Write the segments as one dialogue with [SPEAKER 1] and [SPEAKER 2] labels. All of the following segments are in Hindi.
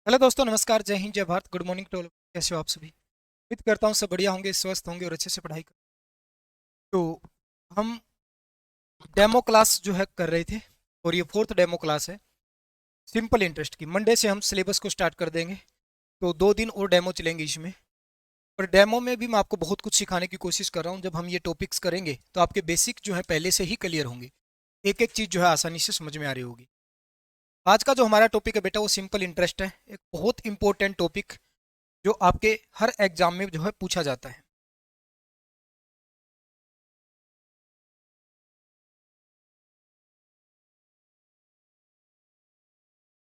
[SPEAKER 1] हेलो दोस्तों, नमस्कार, जय हिंद, जय Bharat, good morning to all. कैसे हो आप सभी? उम्मीद करता हूँ सब बढ़िया होंगे, स्वस्थ होंगे और अच्छे से पढ़ाई कर। तो हम डेमो क्लास जो है कर रहे थे और ये फोर्थ डेमो क्लास है सिंपल इंटरेस्ट की। मंडे से हम सिलेबस को स्टार्ट कर देंगे, तो 2 दिन और डेमो चलेंगे इसमें। और डेमो में भी मैं आपको बहुत कुछ सिखाने की कोशिश कर रहा हूँ। जब हम ये टॉपिक्स करेंगे तो आपके बेसिक जो है पहले से ही क्लियर होंगे, एक एक चीज़ जो है आसानी से समझ में आ रही होगी। आज का जो हमारा टॉपिक है बेटा वो सिंपल इंटरेस्ट है, एक बहुत इंपॉर्टेंट टॉपिक जो आपके हर एग्जाम में जो है पूछा जाता है।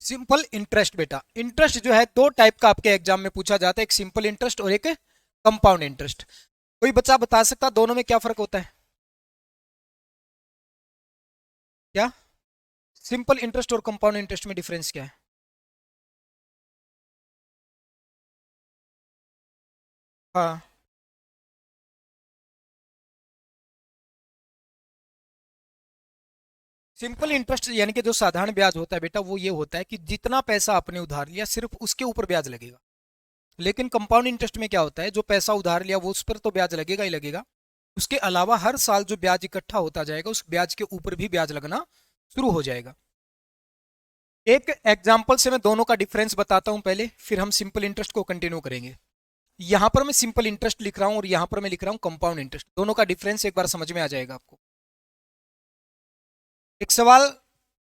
[SPEAKER 1] सिंपल इंटरेस्ट बेटा, इंटरेस्ट जो है दो टाइप का आपके एग्जाम में पूछा जाता है, एक सिंपल इंटरेस्ट और एक कंपाउंड इंटरेस्ट। कोई बच्चा बता सकता दोनों में क्या फर्क होता है? क्या सिंपल इंटरेस्ट और कंपाउंड इंटरेस्ट में डिफरेंस क्या है? हाँ, सिंपल इंटरेस्ट यानी कि जो साधारण ब्याज होता है बेटा वो ये होता है कि जितना पैसा आपने उधार लिया सिर्फ उसके ऊपर ब्याज लगेगा। लेकिन कंपाउंड इंटरेस्ट में क्या होता है, जो पैसा उधार लिया वो उस पर तो ब्याज लगेगा ही लगेगा, उसके अलावा हर साल जो ब्याज इकट्ठा होता जाएगा उस ब्याज के ऊपर भी ब्याज लगना शुरू हो जाएगा। एक एग्जाम्पल से मैं दोनों का डिफरेंस बताता हूं पहले, फिर हम सिंपल इंटरेस्ट को कंटिन्यू करेंगे। यहां पर मैं सिंपल इंटरेस्ट लिख रहा हूं और यहां पर मैं लिख रहा हूं कंपाउंड इंटरेस्ट, दोनों का डिफरेंस एक बार समझ में आ जाएगा आपको। एक सवाल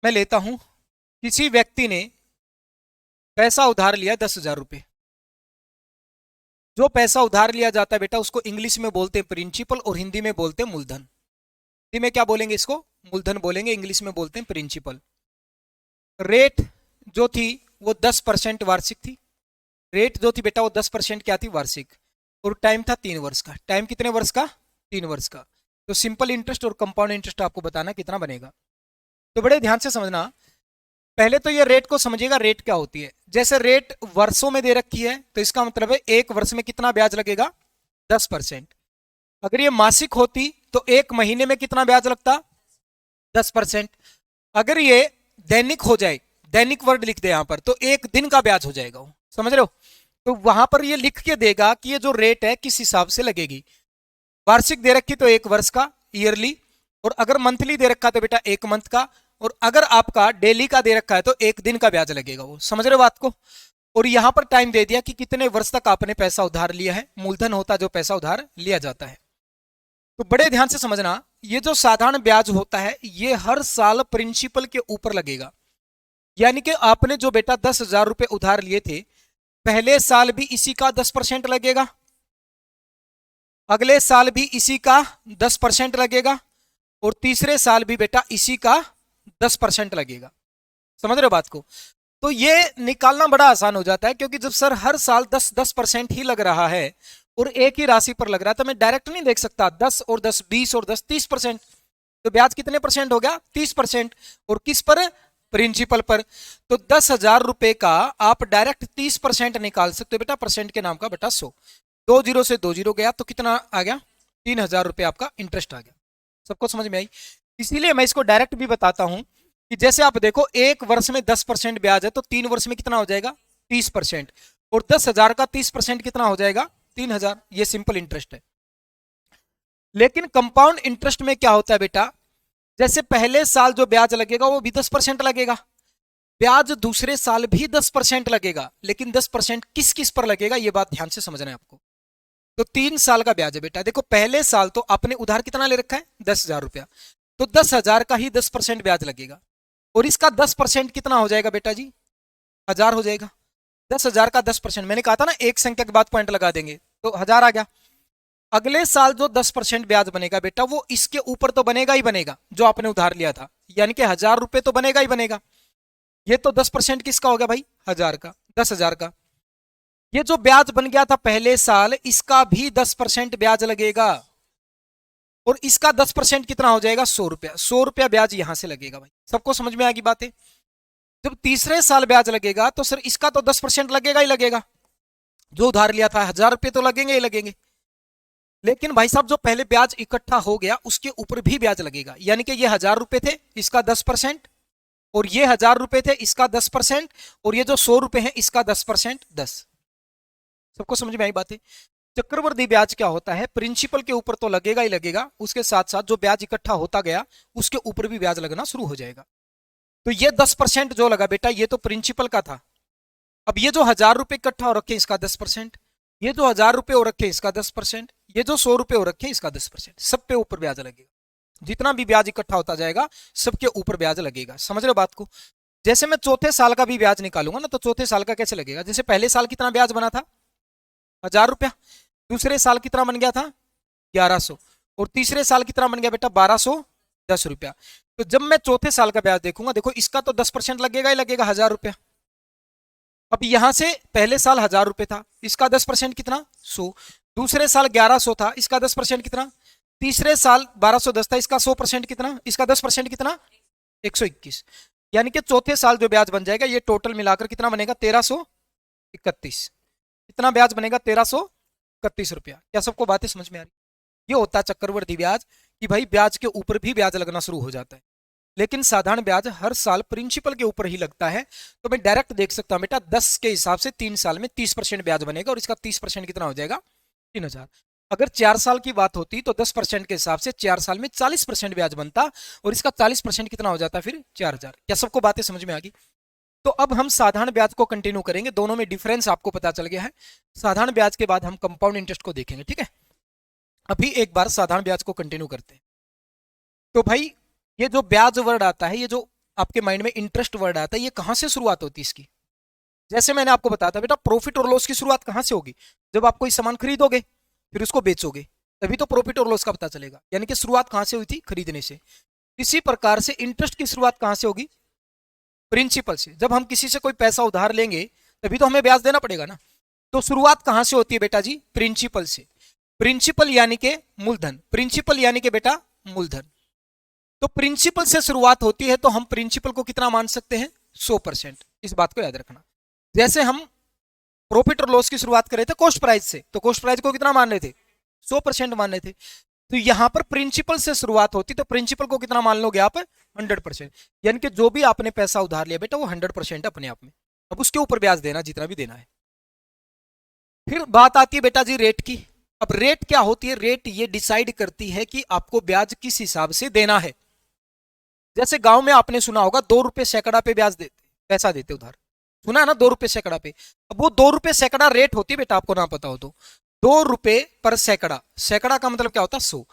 [SPEAKER 1] मैं लेता हूं, किसी व्यक्ति ने पैसा उधार लिया 10,000 रुपए। जो पैसा उधार लिया जाता है बेटा उसको इंग्लिश में बोलते हैं प्रिंसिपल और हिंदी में बोलते हैं मूलधन। हिंदी में क्या बोलेंगे, इसको मूलधन बोलेंगे, इंग्लिश में बोलते हैं प्रिंसिपल। रेट जो थी वो 10% वार्षिक थी। रेट जो थी बेटा वो 10% क्या थी, वार्षिक। और टाइम था 3 वर्ष का। टाइम कितने वर्ष का? 3 वर्ष का। तो सिंपल इंटरेस्ट और कंपाउंड इंटरेस्ट आपको बताना कितना बनेगा। तो बड़े ध्यान से समझना, पहले तो ये रेट को समझिएगा, रेट क्या होती है। जैसे रेट वर्षों में दे रखी है तो इसका मतलब है एक वर्ष में कितना ब्याज लगेगा, 10%। अगर ये मासिक होती तो एक महीने में कितना ब्याज लगता, 10%। अगर ये दैनिक हो जाए, दैनिक वर्ड लिख दे यहां पर, तो एक दिन का ब्याज हो जाएगा वो, समझ रहे हो? तो वहां पर ये लिख के देगा कि ये जो रेट है किस हिसाब से लगेगी। वार्षिक दे रखी तो एक वर्ष का, ईयरली। और अगर मंथली दे रखा तो बेटा एक मंथ का। और अगर आपका डेली का दे रखा है तो एक दिन का ब्याज लगेगा वो, समझ रहे हो बात को? और यहां पर टाइम दे दिया कि कितने वर्ष तक आपने पैसा उधार लिया है, मूलधन होता जो पैसा उधार लिया जाता है। तो बड़े ध्यान से समझना, ये जो साधारण ब्याज होता है ये हर साल प्रिंसिपल के ऊपर लगेगा। यानी कि आपने जो बेटा 10,000 रुपए उधार लिए थे, पहले साल भी इसी का 10% लगेगा, अगले साल भी इसी का 10% लगेगा, और तीसरे साल भी बेटा इसी का 10% लगेगा। समझ रहे हो बात को? तो ये निकालना बड़ा आसान हो जाता है, क्योंकि जब सर हर साल 10-10% ही लग रहा है और एक ही राशि पर लग रहा है तो मैं डायरेक्ट नहीं देख सकता 10 और 10 20 और 10 30%। तो ब्याज कितने परसेंट हो गया, 30%। और किस पर? प्रिंसिपल पर। तो 10,000 रुपए का आप डायरेक्ट 30% निकाल सकते हो बेटा, परसेंट के नाम का बटा 100। 2 जीरो से 2 जीरो गया तो कितना आ गया, 3,000 रुपए आपका इंटरेस्ट आ गया। सबको समझ में आई? इसीलिए मैं इसको डायरेक्ट भी बताता हूं कि जैसे आप देखो एक वर्ष में 10% ब्याज है तो 3 वर्ष में कितना हो जाएगा, 30%। और 10,000 का 30% कितना हो जाएगा, 3,000। ये सिंपल इंटरेस्ट है। लेकिन कंपाउंड इंटरेस्ट में क्या होता है बेटा, जैसे पहले साल जो ब्याज लगेगा वो भी 10% लगेगा, ब्याज दूसरे साल भी 10% लगेगा, लेकिन 10% किस किस पर लगेगा ये बात ध्यान से समझना है आपको। तो 3 साल का ब्याज है बेटा। देखो पहले साल तो आपने उधार कितना ले रखा है, 10,000 रुपया, तो 10,000 का ही 10% ब्याज लगेगा। और इसका 10% कितना हो जाएगा बेटा जी, 1,000 हो जाएगा। 10,000 का 10%, मैंने कहा था ना एक संख्या के बाद पॉइंट लगा देंगे, तो 1,000 आ गया। अगले साल जो 10% ब्याज बनेगा बेटा वो इसके ऊपर तो बनेगा ही बनेगा जो आपने उधार लिया था, यानी कि 1,000 रुपए तो बनेगा ही बनेगा। ये तो 10% किसका हो गया भाई, 1,000 का, 10,000 का। ये जो ब्याज बन गया था पहले साल इसका भी 10% ब्याज लगेगा, और इसका 10% कितना हो जाएगा, 100 रुपया। 100 रुपया ब्याज यहां से लगेगा भाई। सबको समझ में आएगी बातें? जब तीसरे साल ब्याज लगेगा तो सर इसका तो 10% लगेगा ही लगेगा, जो उधार लिया था 1,000 रुपये तो लगेंगे ही लगेंगे। लेकिन भाई साहब जो पहले ब्याज इकट्ठा हो गया उसके ऊपर भी ब्याज लगेगा, यानी कि ये 1,000 रुपए थे, इसका 10%, और ये 1000 रुपए थे, इसका 10%, और ये जो 100 रुपए है इसका 10%, 10। सबको समझ में आई बातें? चक्रवृद्धि ब्याज क्या होता है, प्रिंसिपल के ऊपर तो लगेगा ही लगेगा, उसके साथ साथ जो ब्याज इकट्ठा होता गया उसके ऊपर भी ब्याज लगना शुरू हो जाएगा। तो ये 10% जो लगा बेटा, ये तो प्रिंसिपल का था। अब ये जो 1000 रुपए इकट्ठा हो रखे इसका 10%, ये जो 1000 रुपए हो रखे इसका 10%, ये जो 100 रुपए हो रखे इसका 10%, सब पे ऊपर ब्याज लगेगा। जितना भी ब्याज इकट्ठा होता जाएगा सबके ऊपर ब्याज लगेगा। समझ रहे हो बात को? जैसे मैं चौथे साल का भी ब्याज निकालूंगा ना, तो चौथे साल का कैसे लगेगा? जैसे पहले साल कितना ब्याज बना था? 1000 रुपया। दूसरे साल कितना बन गया था? 1100। और तीसरे साल कितना बन गया बेटा? 1210 रुपया। तो जब मैं चौथे साल का ब्याज देखूंगा, देखो इसका तो 10% लगेगा ही लगेगा, 1000 रुपया। अब यहां से पहले साल 1000 रुपए था, इसका 10% कितना? 100। दूसरे साल 1100 था, इसका 10% कितना? तीसरे साल 1210 था, इसका 100% कितना? इसका 10% कितना? 121। यानी कि चौथे साल जो ब्याज बन जाएगा, ये टोटल मिलाकर कितना बनेगा? 1331। कितना ब्याज बनेगा? 1331 रुपया। क्या सबको बातें समझ में आ रही? ये होता है चक्रवृद्धि ब्याज, कि भाई ब्याज के ऊपर भी ब्याज लगना शुरू हो जाता है। लेकिन साधारण ब्याज हर साल प्रिंसिपल के ऊपर ही लगता है। तो मैं डायरेक्ट देख सकता हूं बेटा, 10 के हिसाब से 3 साल में 30% ब्याज बनेगा, और इसका 30% कितना हो जाएगा? 3000। अगर 4 साल की बात होती तो 10% के हिसाब से 4 साल में 40% ब्याज बनता, और इसका 40% कितना हो जाता? फिर 4000। क्या सबको बातें समझ में आ गई? तो अब हम साधारण ब्याज को कंटिन्यू करेंगे, दोनों में डिफरेंस आपको पता चल गया है। साधारण ब्याज के बाद हम कंपाउंड इंटरेस्ट को देखेंगे, ठीक है? अभी एक बार साधारण ब्याज को कंटिन्यू करते हैं। तो भाई ये जो ब्याज वर्ड आता है, ये जो आपके माइंड में इंटरेस्ट वर्ड आता है, ये कहां से शुरुआत होती है इसकी? जैसे मैंने आपको बताया था बेटा, प्रॉफिट और लॉस की शुरुआत कहां से होगी? जब आप कोई सामान खरीदोगे फिर उसको बेचोगे, तभी तो प्रॉफिट और लॉस का पता चलेगा। यानी कि शुरुआत कहां से हुई थी? खरीदने से। इसी प्रकार से इंटरेस्ट की शुरुआत कहां से होगी? प्रिंसिपल से। जब हम किसी से कोई पैसा उधार लेंगे तभी तो हमें ब्याज देना पड़ेगा ना। तो शुरुआत कहां से होती है बेटा जी? प्रिंसिपल से। प्रिंसिपल यानी के मूलधन, प्रिंसिपल यानी के बेटा मूलधन। तो प्रिंसिपल से शुरुआत होती है, तो हम प्रिंसिपल को कितना मान सकते हैं? 100%। इस बात को याद रखना। जैसे हम प्रॉफिट और लॉस की शुरुआत कर रहे थे कॉस्ट प्राइस से, तो कॉस्ट प्राइस को कितना मान रहे थे? 100% मान रहे थे। तो यहां पर प्रिंसिपल से शुरुआत होती, तो प्रिंसिपल को कितना मान लोगे आप? 100%। यानी कि जो भी आपने पैसा उधार लिया बेटा, वो 100% अपने आप में। अब उसके ऊपर ब्याज देना जितना भी देना है। फिर बात आती है बेटा जी रेट की। अब रेट क्या होती है? रेट ये डिसाइड करती है कि आपको ब्याज किस हिसाब से देना है। जैसे गांव में आपने सुना होगा 2 रुपए सैकड़ा पे ब्याज देते, पैसा देते उधार, सुना है ना? 2 रुपए सैकड़ा पे। अब वो 2 रुपए सैकड़ा रेट होती है बेटा, आपको ना पता हो तो। 2 रुपए पर सैकड़ा, सैकड़ा का मतलब क्या होता है? 100।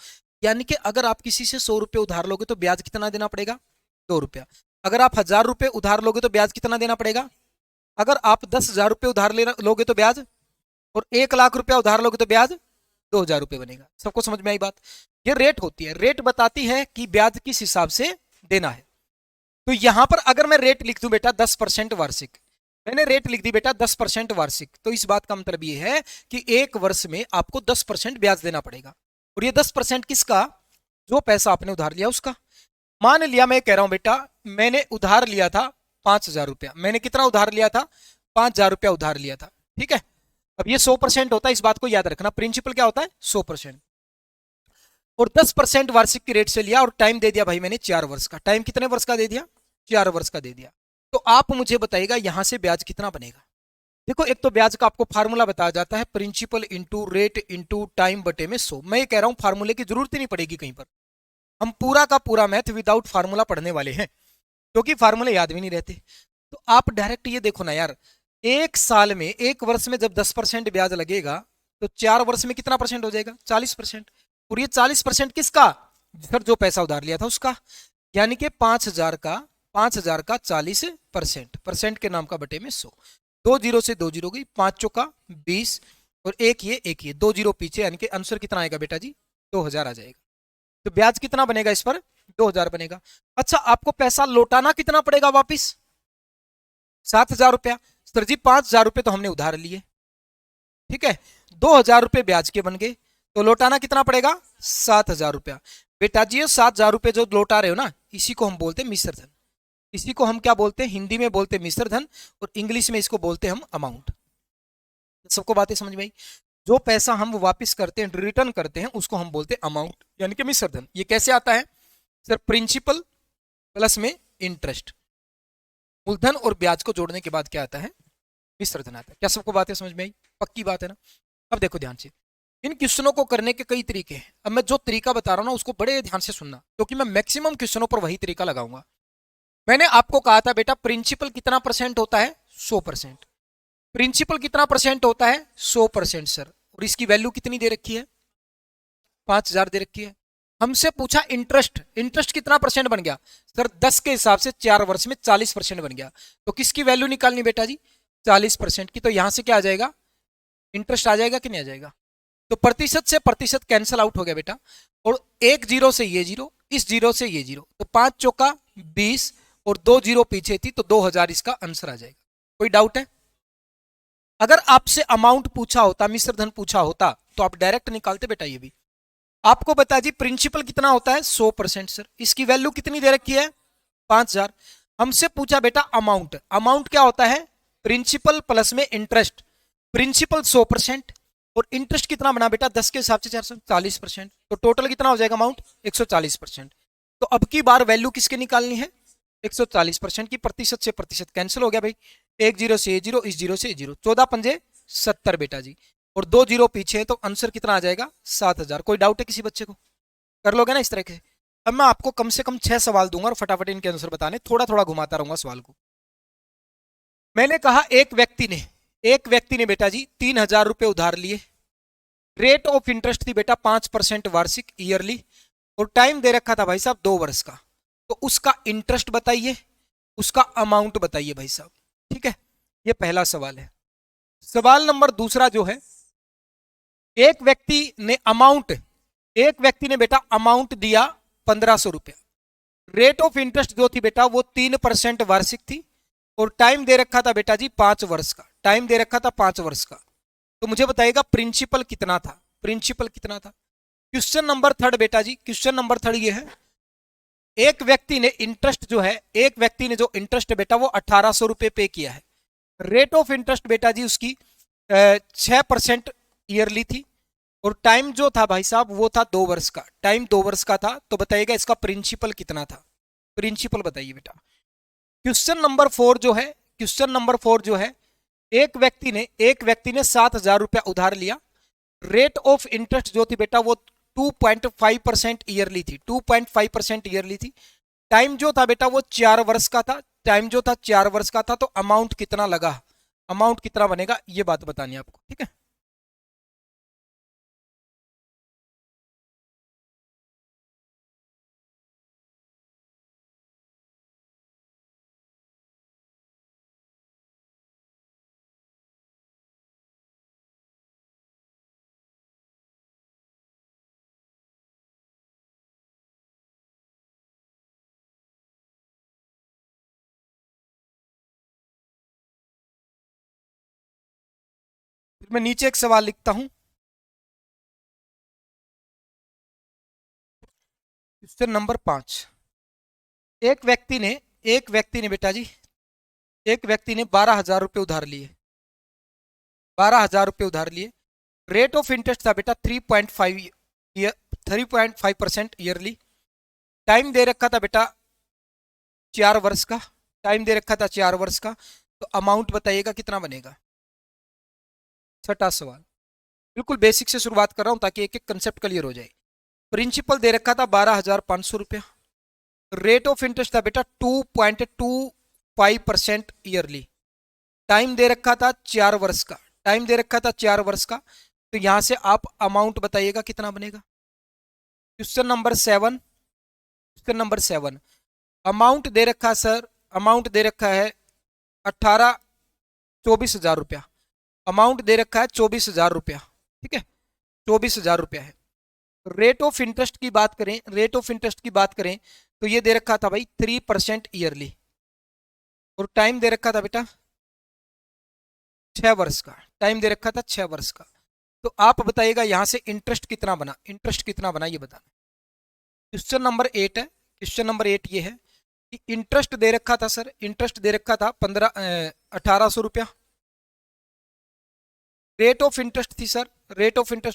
[SPEAKER 1] यानी कि अगर आप किसी से 100 रुपए उधार लोगे तो ब्याज कितना देना पड़ेगा? 2 रुपया। अगर आप 1000 रुपए उधार लोगे तो ब्याज कितना देना पड़ेगा? अगर आप 10,000 रुपए उधार लोगे तो ब्याज, और 1,00,000 रुपया उधार लोगे तो ब्याज 2,000 रुपए बनेगा। सबको समझ में आई बात? ये रेट होती है। रेट बताती है कि ब्याज किस हिसाब से देना है। तो यहां पर अगर मैं रेट लिख दूं बेटा 10% वार्षिक, मैंने रेट लिख दी बेटा 10% वार्षिक, तो इस बात का मतलब ये है कि एक वर्ष में आपको 10% ब्याज देना पड़ेगा। और ये 10% किसका? जो पैसा आपने उधार लिया उसका। मान लिया मैं कह रहा हूं बेटा, मैंने उधार लिया था 5,000 रुपया। मैंने कितना उधार लिया था? 5,000 रुपया उधार लिया था, ठीक है? अब ये 100% होता है, इस बात को याद रखना। प्रिंसिपल क्या होता है? 100%। और 10% वार्षिक की रेट से लिया, और टाइम दे दिया भाई मैंने 4 वर्ष का। टाइम कितने वर्ष का दे दिया? 4 वर्ष का दे दिया। तो आप मुझे बताइएगा यहां से ब्याज कितना बनेगा? देखो, एक तो ब्याज का आपको फार्मूला बताया जाता है, principal into rate into time बटे में 100। मैं ये कह रहा हूं फार्मूले की जरूरत ही नहीं पड़ेगी कहीं पर। हम पूरा का पूरा मैथ विदाउट फार्मूला पढ़ने वाले हैं, क्योंकि फार्मूले याद भी नहीं रहते। तो आप डायरेक्ट ये देखो ना यार, एक साल में, एक वर्ष में जब 10% ब्याज लगेगा, तो 4 वर्ष में कितना परसेंट हो जाएगा? 40%। और ये 40% किसका? सर जो पैसा उधार लिया था उसका। यानी कि 5,000 का 40%, परसेंट के नाम का बटे में 100। 2 जीरो से 2 जीरो गई, 5 चौका 20, और एक ये 2 जीरो पीछे, यानी कि आंसर कितना आएगा बेटा जी? 2,000 आ जाएगा। तो ब्याज कितना बनेगा इस पर? 2,000 बनेगा। अच्छा, आपको पैसा लौटाना कितना पड़ेगा वापिस? 7,000 रुपया। सर जी 5,000 रुपये तो हमने उधार लिए, ठीक है, 2,000 रुपये ब्याज के बन गए, तो लौटाना कितना पड़ेगा? 7,000 रुपया। बेटा जी ये 7,000 रुपये जो लौटा रहे हो ना, इसी को हम बोलते हैं मिश्र धन। इसी को हम क्या बोलते हैं? हिंदी में बोलते हैं मिश्र धन, और इंग्लिश में इसको बोलते हैं हम अमाउंट। सबको बातें समझ में आई? जो पैसा हम वापस करते हैं, रिटर्न करते हैं, उसको हम बोलते हैं अमाउंट, यानी कि मिश्र धन। ये कैसे आता है? सर प्रिंसिपल प्लस में इंटरेस्ट। मूलधन और ब्याज को जोड़ने के बाद क्या आता है, मिश्र धन आता है। क्या सबको बातें समझ में आई? पक्की बात है ना? अब देखो ध्यान से, इन क्वेश्चनों को करने के कई तरीके हैं। अब मैं जो तरीका बता रहा हूं ना उसको बड़े ध्यान से सुनना, क्योंकि मैं मैक्सिमम क्वेश्चनों पर वही तरीका लगाऊंगा। मैंने आपको कहा था बेटा प्रिंसिपल कितना परसेंट होता है, 100%। प्रिंसिपल कितना परसेंट होता है, 100% सर। और इसकी वैल्यू कितनी दे रखी है, 5000 दे रखी है। हमसे पूछा इंटरेस्ट, इंटरेस्ट कितना परसेंट बन गया सर, 10 के हिसाब से 4 वर्ष में 40% बन गया। तो किसकी वैल्यू निकालनी बेटा जी, 40% की। तो यहां से क्या आ जाएगा, इंटरेस्ट आ जाएगा कि नहीं आ जाएगा? तो प्रतिशत से प्रतिशत कैंसिल आउट हो गया बेटा, और एक जीरो से ये जीरो, इस जीरो से ये जीरो, तो 5 चौका 20 और 2 जीरो पीछे थी, तो 2000 इसका आंसर आ जाएगा। कोई डाउट है? अगर आपसे अमाउंट पूछा होता, मिश्र धन पूछा होता, तो आप डायरेक्ट निकालते बेटा। ये भी आपको बता जी, प्रिंसिपल कितना होता है, 100% सर। इसकी वैल्यू कितनी दे रखी है, 5000। हमसे पूछा बेटा अमाउंट, अमाउंट क्या होता है, प्रिंसिपल प्लस में इंटरेस्ट। प्रिंसिपल 100% और इंटरेस्ट कितना बना बेटा, 10 के हिसाब से 440%। तो टोटल कितना हो जाएगा अमाउंट, 140%। तो अब की बार वैल्यू किसके निकालनी है, 140% की। प्रतिशत से प्रतिशत कैंसिल हो गया भाई, एक जीरो से जीरो, इस जीरो से जीरो, 14 पंजे 70 बेटा जी, और 2 जीरो पीछे है, तो आंसर कितना आ जाएगा, 7000। कोई डाउट है किसी बच्चे को? कर लोगे ना इस तरह से? अब मैं आपको कम से कम 6 सवाल दूंगा और फटाफट इनके आंसर बताने, थोड़ा थोड़ा घुमाता रहूंगा सवाल को। मैंने कहा एक व्यक्ति ने बेटा जी 3000 रुपए उधार लिए। रेट ऑफ इंटरेस्ट थी बेटा 5% वार्षिक ईयरली, और टाइम दे रखा था भाई साहब 2 वर्ष का। तो उसका इंटरेस्ट बताइए, उसका अमाउंट बताइए भाई साहब। ठीक है, ये पहला सवाल है। सवाल नंबर दूसरा जो है, एक व्यक्ति ने बेटा अमाउंट दिया 1500 रुपया। रेट ऑफ इंटरेस्ट जो थी बेटा वो 3% वार्षिक थी, और टाइम दे रखा था बेटा जी 5 वर्ष का। टाइम दे रखा था 5 वर्ष का। तो मुझे बताइएगा प्रिंसिपल कितना था, प्रिंसिपल कितना था। क्वेश्चन नंबर थर्ड बेटा जी, क्वेश्चन नंबर थर्ड ये है, एक व्यक्ति ने जो इंटरेस्ट बेटा वो 1800 रुपए पे किया है। रेट ऑफ इंटरेस्ट बेटा जी उसकी 6% ईयरली थी, और टाइम जो था भाई साहब वो था 2 वर्ष का। टाइम 2 वर्ष का था। तो बताइएगा इसका प्रिंसिपल कितना था, प्रिंसिपल बताइए बेटा। क्वेश्चन नंबर 4 जो है, एक व्यक्ति ने 7000 रुपया उधार लिया। रेट ऑफ इंटरेस्ट जो थी बेटा वो 2.5% ईयरली थी, 2.5% ईयरली थी। टाइम जो था बेटा वो 4 वर्ष का था, तो अमाउंट कितना लगा, अमाउंट कितना बनेगा, ये बात बतानी है आपको। ठीक है, फिर मैं नीचे एक सवाल लिखता हूं। क्वेश्चन नंबर 5, एक व्यक्ति ने बेटा जी, एक व्यक्ति ने 12,000 रुपये उधार लिए। 12,000 रुपये उधार लिए। रेट ऑफ इंटरेस्ट था बेटा 3.5% ईयरली। टाइम दे रखा था बेटा 4 वर्ष का, तो अमाउंट बताइएगा कितना बनेगा। छठा सवाल, बिल्कुल बेसिक से शुरुआत कर रहा हूं ताकि एक एक कंसेप्ट क्लियर हो जाए। प्रिंसिपल दे रखा था 12,500 रुपया। रेट ऑफ इंटरेस्ट था बेटा 2.25% ईयरली। टाइम दे रखा था 4 वर्ष का, तो यहां से आप अमाउंट बताइएगा कितना बनेगा। क्वेश्चन नंबर 7, अमाउंट दे रखा सर, अमाउंट दे रखा है 24,000 रुपया। अमाउंट दे रखा है 24,000 रुपया। ठीक है, 24,000 रुपया है। रेट ऑफ इंटरेस्ट की बात करें, तो ये दे रखा था भाई 3% ईयरली, और टाइम दे रखा था बेटा 6 वर्ष का। तो आप बताइएगा यहां से इंटरेस्ट कितना बना, ये बताना। क्वेश्चन नंबर 8 ये है कि इंटरेस्ट दे रखा था सर, 1800 रुपया। रेट ऑफ इंटरेस्ट थी सर,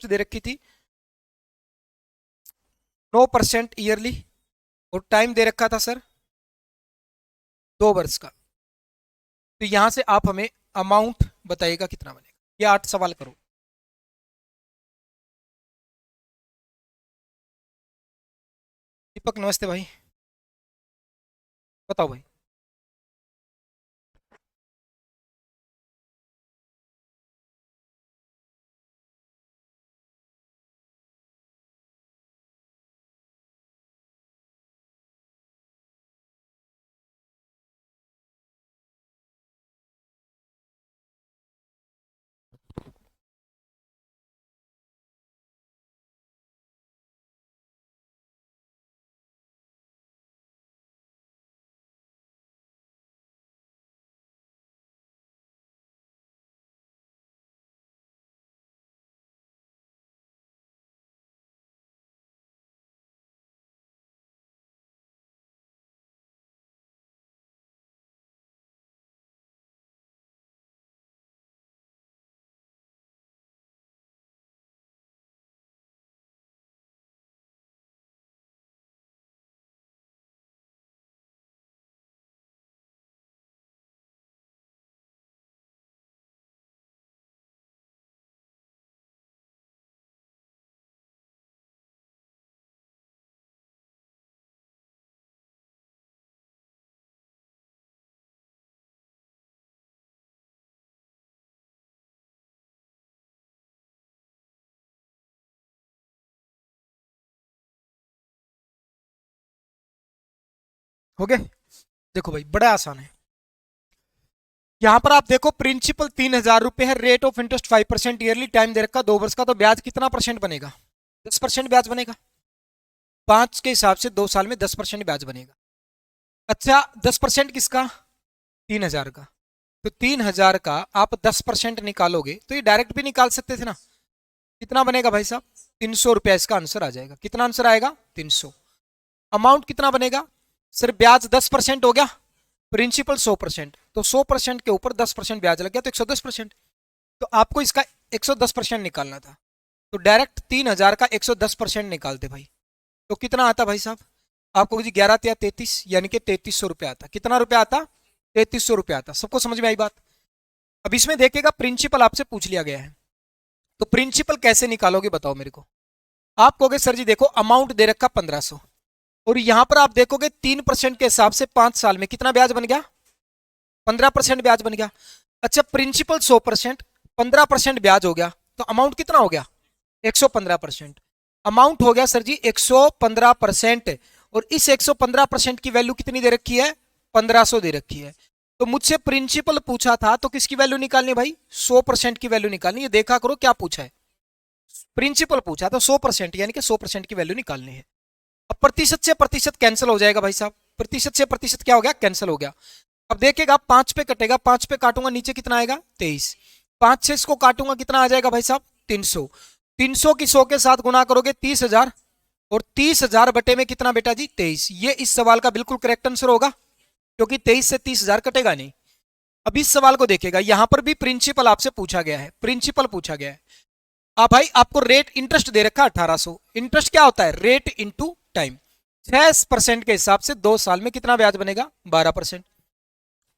[SPEAKER 1] दे रखी थी 9% ईयरली, और टाइम दे रखा था सर 2 वर्ष का। तो यहां से आप हमें अमाउंट बताइएगा कितना बनेगा। ये 8 सवाल करो। दीपक नमस्ते भाई, बताओ भाई। हो गए? देखो भाई बड़ा आसान है। यहां पर आप देखो प्रिंसिपल 3,000 रुपए है, rate of interest 5% yearly, time दे रखा 2 वर्ष का, तो ब्याज कितना परसेंट बनेगा? 10% ब्याज बनेगा। 5 के हिसाब से 2 साल में 10% ब्याज बनेगा। अच्छा 10% किसका? 3,000 का। तो 3,000 का आप 10% निकालोगे तो ये डायरेक्ट भी निकाल सकते थे ना। कितना बनेगा भाई साहब? 300 रुपया इसका आंसर आ जाएगा। कितना आंसर आएगा? 300। अमाउंट कितना बनेगा? सिर्फ ब्याज 10% हो गया, प्रिंसिपल 100%, तो 100% के ऊपर 10% ब्याज लग गया तो 110%। तो आपको इसका 110% निकालना था, तो डायरेक्ट 3,000 का 110% निकालते भाई। तो कितना आता भाई साहब? आपको जी 11 या 33 यानी कि 3300 रुपया आता। कितना रुपया आता? 3300 रुपया आता। सबको समझ में आई बात? अब इसमें देखिएगा प्रिंसिपल आपसे पूछ लिया गया है, तो प्रिंसिपल कैसे निकालोगे बताओ मेरे को। आप कहोगे सर जी देखो अमाउंट दे रखा 1500, और यहां पर आप देखोगे 3% के हिसाब से 5 साल में कितना ब्याज बन गया? 15% ब्याज बन गया। अच्छा प्रिंसिपल 100%, 15% ब्याज हो गया, तो अमाउंट कितना हो गया? 115%। अमाउंट हो गया सर जी 115%, और इस 115% की वैल्यू कितनी दे रखी है? 1500 दे रखी है। तो मुझसे प्रिंसिपल पूछा था तो किसकी वैल्यू निकालनी भाई? 100% की वैल्यू निकालनी है। देखा करो क्या पूछा है, प्रिंसिपल पूछा तो 100% यानी कि 100% की वैल्यू निकालनी है। अब प्रतिशत से प्रतिशत कैंसिल हो जाएगा भाई साहब, प्रतिशत से प्रतिशत क्या हो गया? कैंसिल हो गया। अब देखिएगा 5 पे कटेगा, 5 पे काटूंगा नीचे कितना आएगा? 23। 5 से इसको काटूंगा कितना आ जाएगा भाई साहब? 300। 300 की 100 के साथ गुना करोगे 30,000, और 30,000 बटे में कितना बेटा जी? 23। ये इस सवाल का बिल्कुल करेक्ट आंसर होगा, क्योंकि 23 से 30,000 कटेगा नहीं। अब इस सवाल को देखिएगा, यहां पर भी प्रिंसिपल आपसे पूछा गया है, प्रिंसिपल पूछा गया है। भाई आपको रेट इंटरेस्ट दे रखा 1800। इंटरेस्ट क्या होता है? Rate into time. 6% के हिसाब से 2 साल में कितना ब्याज बनेगा? 12%।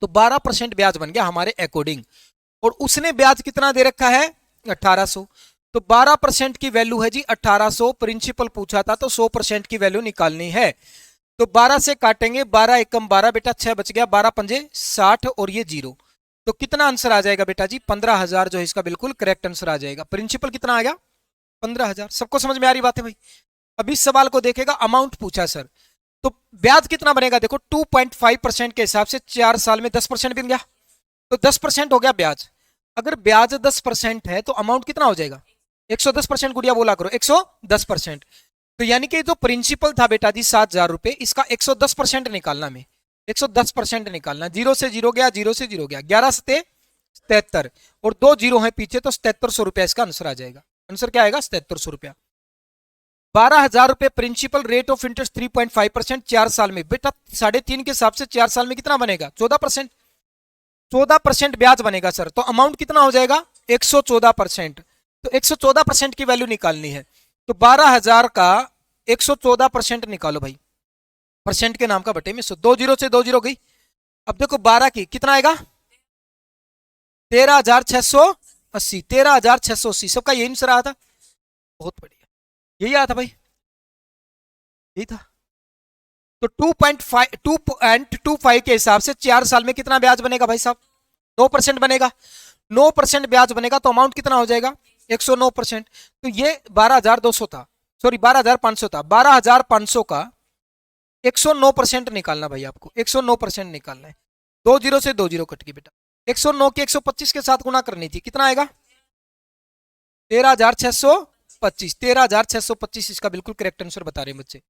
[SPEAKER 1] तो 12% ब्याज बन गया हमारे अकॉर्डिंग, और उसने ब्याज कितना दे रखा है? 1800। तो 12% की वैल्यू है जी 1800। प्रिंसिपल पूछा था तो 100% की वैल्यू निकालनी है। तो 12 से काटेंगे, 12 एकम 12 बेटा, 6 बच गया, 12 पंजे 60, और ये 0। तो कितना आंसर आ जाएगा बेटा जी? 15,000 जो है इसका बिल्कुल करेक्ट आंसर आ जाएगा। प्रिंसिपल कितना आ गया? 15,000। सबको समझ में आ रही बात है भाई? अब इस सवाल को देखेगा, अमाउंट पूछा सर, तो ब्याज कितना बनेगा? देखो 2.5% के हिसाब से 4 साल में 10% बन गया, तो 10% हो गया ब्याज। अगर ब्याज 10% है तो अमाउंट कितना हो जाएगा? 110%। गुड़िया बोला करो 110%। तो यानी कि जो प्रिंसिपल था बेटा जी 7,000 रुपए, इसका 110% निकालना में, 110% निकालना। 0 से 0 गया, 0 से 0 गया, 11 सते 77, और 2 जीरो है पीछे, तो 7700 रुपया इसका आंसर आ जाएगा। आंसर क्या आएगा? 7700 रुपया। 12,000 रुपए प्रिंसिपल, रेट ऑफ इंटरेस्ट 3.5%, 4 साल में बेटा 3.5 के हिसाब से 4 साल में कितना बनेगा? 14%। 14% ब्याज बनेगा सर, तो अमाउंट कितना हो जाएगा? 114%। तो 114% की वैल्यू निकालनी है, तो 12,000 का 114% निकालो भाई, परसेंट के नाम का बटे में 100। 2 जीरो से 2 जीरो गई। अब देखो 12 की कितना आएगा? 13,680, 13,680 सबका यही आंसर आया था। बहुत बढ़िया, यही आया था भाई, यही था। तो 2.25 के हिसाब से 4 साल में कितना ब्याज बनेगा भाई साहब? 9% बनेगा। 9% ब्याज बनेगा तो अमाउंट कितना हो जाएगा? 109%। तो ये 12,200 था, सॉरी 12,500 था। 12,500 का 109% निकालना भाई, आपको 109% निकालना है। 2 जीरो से 2 जीरो कट गई बेटा। 109 की 125 के साथ गुना करनी थी, कितना आएगा? 13,625। 13,625 इसका बिल्कुल करेक्ट आंसर बता रहे हैं बच्चे।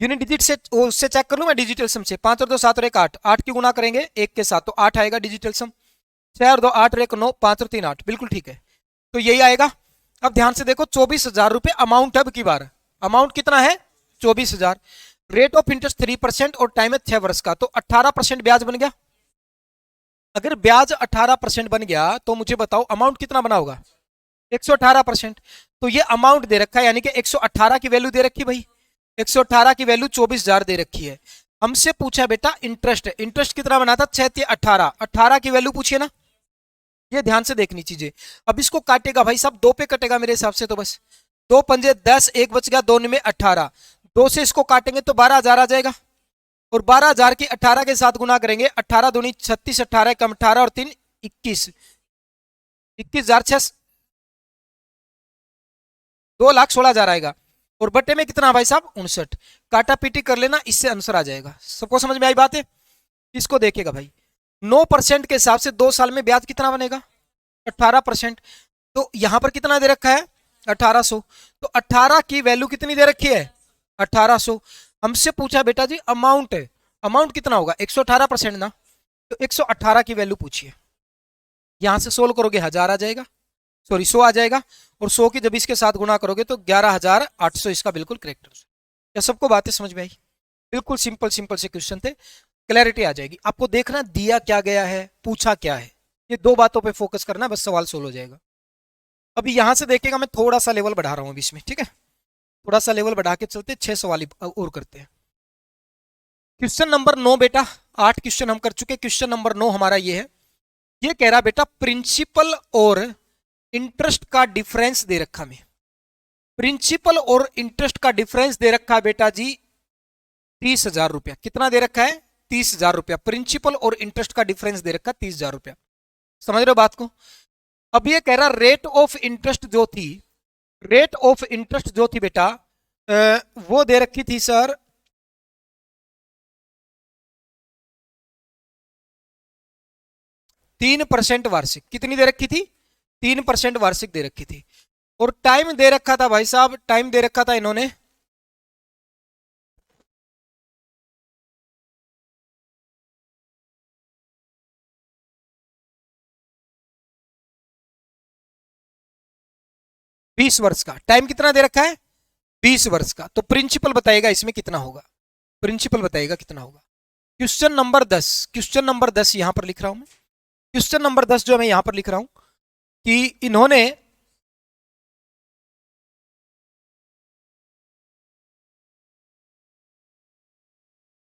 [SPEAKER 1] यूनिट डिजिट से उससे चेक कर लूं मैं, डिजिटल सम से। 5 और 2 7 और 1 8, 8 की गुना करेंगे 1 के साथ तो 8 आएगा डिजिटल सम। 6 और 2 8 और 1 9, 5 और 3 8, बिल्कुल ठीक है, तो यही आएगा। अब ध्यान से देखो, 24,000 रुपए अमाउंट अब की बार। अमाउंट कितना है? 24,000। रेट ऑफ इंटरेस्ट 3% और टाइम है 6 वर्ष का, तो 18% ब्याज बन गया। अगर ब्याज 18% बन गया तो मुझे बताओ अमाउंट कितना बना होगा? 118%। तो ये अमाउंट दे रखा है, यानी कि 118 की वैल्यू दे रखी भाई। 118 की वैल्यू 24,000 दे रखी है। हमसे पूछा बेटा इंटरेस्ट, इंटरेस्ट कितना बना था? 6 18, 18 की वैल्यू पूछिए ना। ये ध्यान से देखनी चीजें। अब इसको काटेगा भाई साहब, 2 पे कटेगा मेरे हिसाब से, तो बस 2 पंजे 10, 1 बच गया, 2 में 18, 2 से इसको काटेंगे तो 12,000 आ जाएगा। और 12,000 की 18 के साथ गुना करेंगे, 18 दूनी 36, 18 कम 18 और 3 21, 21,006, 2,16,000 आएगा। और बट्टे में कितना भाई साहब? 59। काटा पीटी कर लेना, इससे आंसर आ जाएगा। सबको समझ में आई बात है? इसको देखेगा भाई, 9% के हिसाब से 2 साल में ब्याज कितना बनेगा? 18%। तो यहां पर कितना दे रखा है? 1800। तो 18 की वैल्यू कितनी दे रखी है? 1800। हमसे पूछा बेटा जी अमाउंट है, अमाउंट कितना होगा? 118% ना, तो 118 की वैल्यू पूछिए। यहां से सोल्व करोगे 1000 आ जाएगा, सॉरी 100 आ जाएगा। और 100 की जब इसके साथ गुना करोगे तो 11,800 इसका बिल्कुल करेक्ट आंसर। क्या सबको बातें समझ में आई? बिल्कुल सिंपल सिंपल से क्वेश्चन थे, क्लैरिटी आ जाएगी। आपको देखना दिया क्या गया है, पूछा क्या है, ये 2 बातों पे फोकस करना, बस सवाल सोल्व हो जाएगा। अभी यहां से देखेगा, मैं थोड़ा सा लेवल बढ़ा रहा हूं अभी इसमें, ठीक है? थोड़ा सा लेवल बढ़ा के चलते, 6 सवाल और करते हैं। क्वेश्चन नंबर 9 बेटा, 8 क्वेश्चन हम कर चुके, क्वेश्चन नंबर 9 हमारा ये है। ये कह रहा बेटा प्रिंसिपल और इंटरेस्ट का डिफरेंस दे रखा में, प्रिंसिपल और इंटरेस्ट का डिफरेंस दे रखा है बेटा जी 30,000 रुपया। कितना दे रखा है? 30,000 रुपया। प्रिंसिपल और इंटरेस्ट का डिफरेंस दे रखा 30,000 रुपया। समझ रहे हो बात को? अब ये कह रहा रेट ऑफ इंटरेस्ट जो थी, रेट ऑफ इंटरेस्ट जो थी बेटा वो दे रखी थी सर 3% वार्षिक। कितनी दे रखी थी? 3% वार्षिक दे रखी थी। और टाइम दे रखा था भाई साहब, टाइम दे रखा था इन्होंने 20 वर्ष का। टाइम कितना दे रखा है? 20 वर्ष का। तो प्रिंसिपल बताएगा इसमें कितना होगा, प्रिंसिपल बताएगा कितना होगा। क्वेश्चन नंबर 10, क्वेश्चन नंबर 10 यहां पर लिख रहा हूं मैं। क्वेश्चन नंबर 10 जो मैं यहां पर लिख रहा हूं कि इन्होंने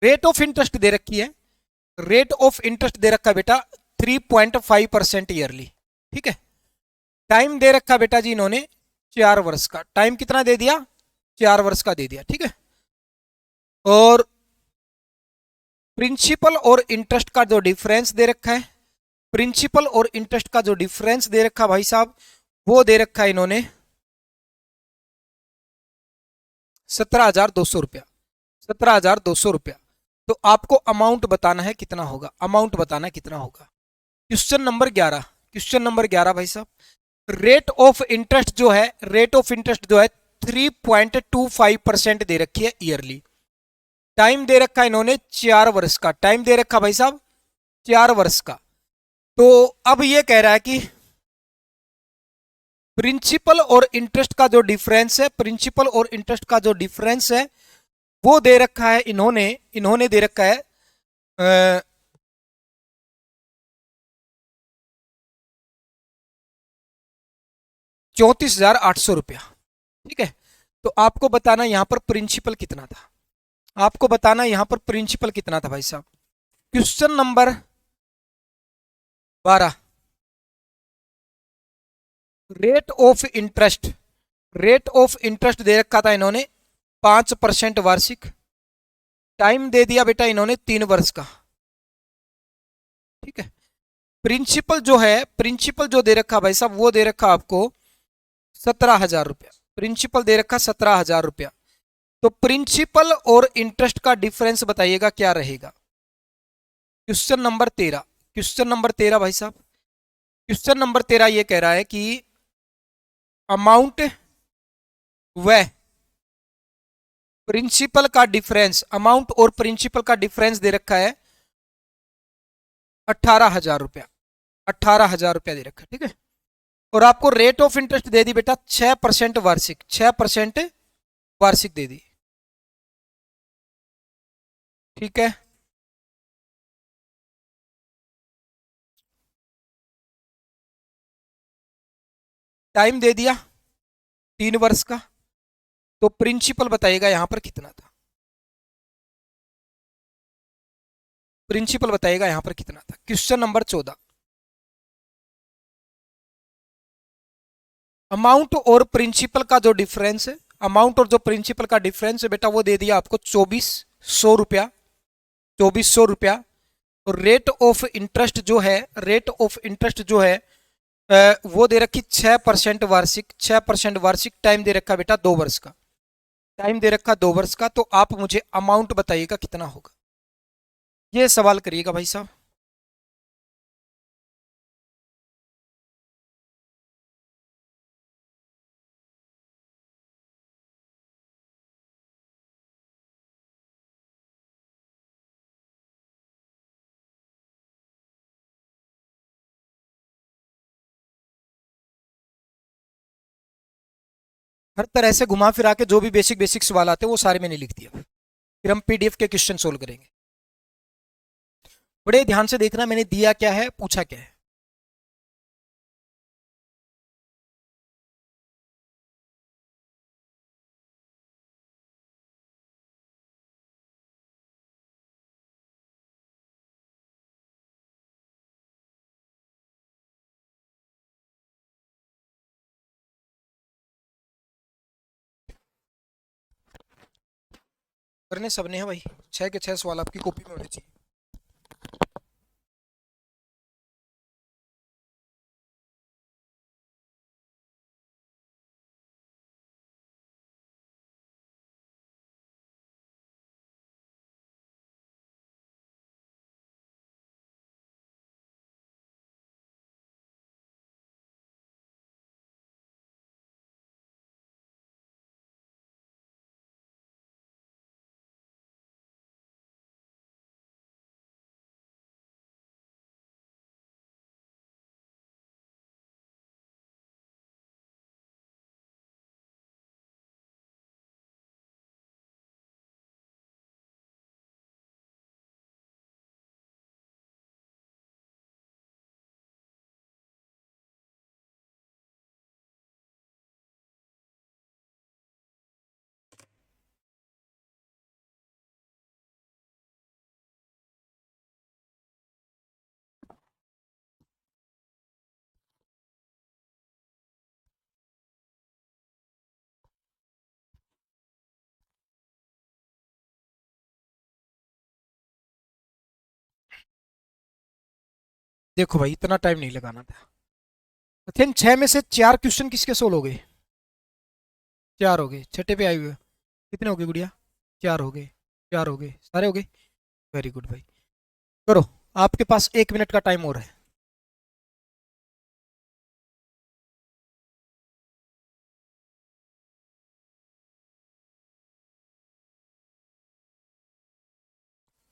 [SPEAKER 1] रेट ऑफ इंटरेस्ट दे रखी है, रेट ऑफ इंटरेस्ट दे रखा बेटा 3.5% ईयरली, ठीक है? टाइम दे रखा बेटा जी इन्होंने 4 वर्ष का। टाइम कितना दे दिया? 4 वर्ष का दे दिया, ठीक है? और प्रिंसिपल और इंटरेस्ट का जो डिफरेंस दे रखा है, प्रिंसिपल और इंटरेस्ट का जो डिफरेंस दे रखा भाई साहब वो दे रखा है इन्होंने 17,200 रुपया। 17,200 रुपया। तो आपको अमाउंट बताना है कितना होगा, अमाउंट बताना है कितना होगा। क्वेश्चन नंबर 11, क्वेश्चन नंबर 11 भाई साहब, रेट ऑफ इंटरेस्ट जो है, रेट ऑफ इंटरेस्ट जो है 3.25% दे रखी है ईयरली। टाइम दे रखा है इन्होंने 4 वर्ष का। टाइम दे रखा भाई साहब 4 वर्ष का। तो अब ये कह रहा है कि प्रिंसिपल और इंटरेस्ट का जो डिफरेंस है, प्रिंसिपल और इंटरेस्ट का जो डिफरेंस है वो दे रखा है इन्होंने, इन्होंने दे रखा है 34,800 रुपया, ठीक है? तो आपको बताना यहां पर प्रिंसिपल कितना था, आपको बताना यहां पर प्रिंसिपल कितना था भाई साहब। Question number 12, rate of interest दे रखा था इन्होंने 5% वार्षिक। टाइम दे दिया बेटा इन्होंने 3 वर्ष का। ठीक है। प्रिंसिपल जो दे रखा भाई साहब वो दे रखा आपको 17,000 रुपया। प्रिंसिपल दे रखा 17,000 रुपया। तो प्रिंसिपल और इंटरेस्ट का डिफरेंस बताइएगा क्या रहेगा। क्वेश्चन नंबर 13 भाई साहब, क्वेश्चन नंबर 13 ये कह रहा है कि अमाउंट व प्रिंसिपल का डिफरेंस, अमाउंट और प्रिंसिपल का डिफरेंस दे रखा है 18,000 रुपया। 18,000 रुपया दे रखा है। ठीक है। और आपको रेट ऑफ इंटरेस्ट दे दी बेटा 6% वार्षिक, 6% वार्षिक दे दी। ठीक है। टाइम दे दिया 3 वर्ष का। तो प्रिंसिपल बताइएगा यहां पर कितना था। प्रिंसिपल बताइएगा यहां पर कितना था। क्वेश्चन नंबर 14, अमाउंट और प्रिंसिपल का जो डिफरेंस है, अमाउंट और जो प्रिंसिपल का डिफरेंस है बेटा वो दे दिया आपको 2,400 रुपया। 2,400 रुपया। और रेट ऑफ इंटरेस्ट जो है, रेट ऑफ इंटरेस्ट जो है वो दे रखी 6% वार्षिक। 6% वार्षिक। टाइम दे रखा बेटा 2 वर्ष का। टाइम दे रखा 2 वर्ष का। तो आप मुझे अमाउंट बताइएगा कितना होगा। ये सवाल करिएगा भाई साहब। हर तरह से घुमा फिरा के जो भी बेसिक बेसिक सवाल आते हैं वो सारे मैंने लिख दिया। फिर हम पीडीएफ के क्वेश्चन सोल्व करेंगे। बड़े ध्यान से देखना मैंने दिया क्या है, पूछा क्या है। करने सबने हैं भाई। 6 के 6 सवाल आपकी कॉपी में होने चाहिए। देखो भाई इतना टाइम नहीं लगाना था। अथेन 6 में से 4 क्वेश्चन किसके सोल्व हो गए। 4 हो गए। छठे पे आए हुए कितने हो गए गुड़िया। 4 हो गए। 4 हो गए, सारे हो गए। वेरी गुड भाई। करो। आपके पास 1 मिनट का टाइम और है।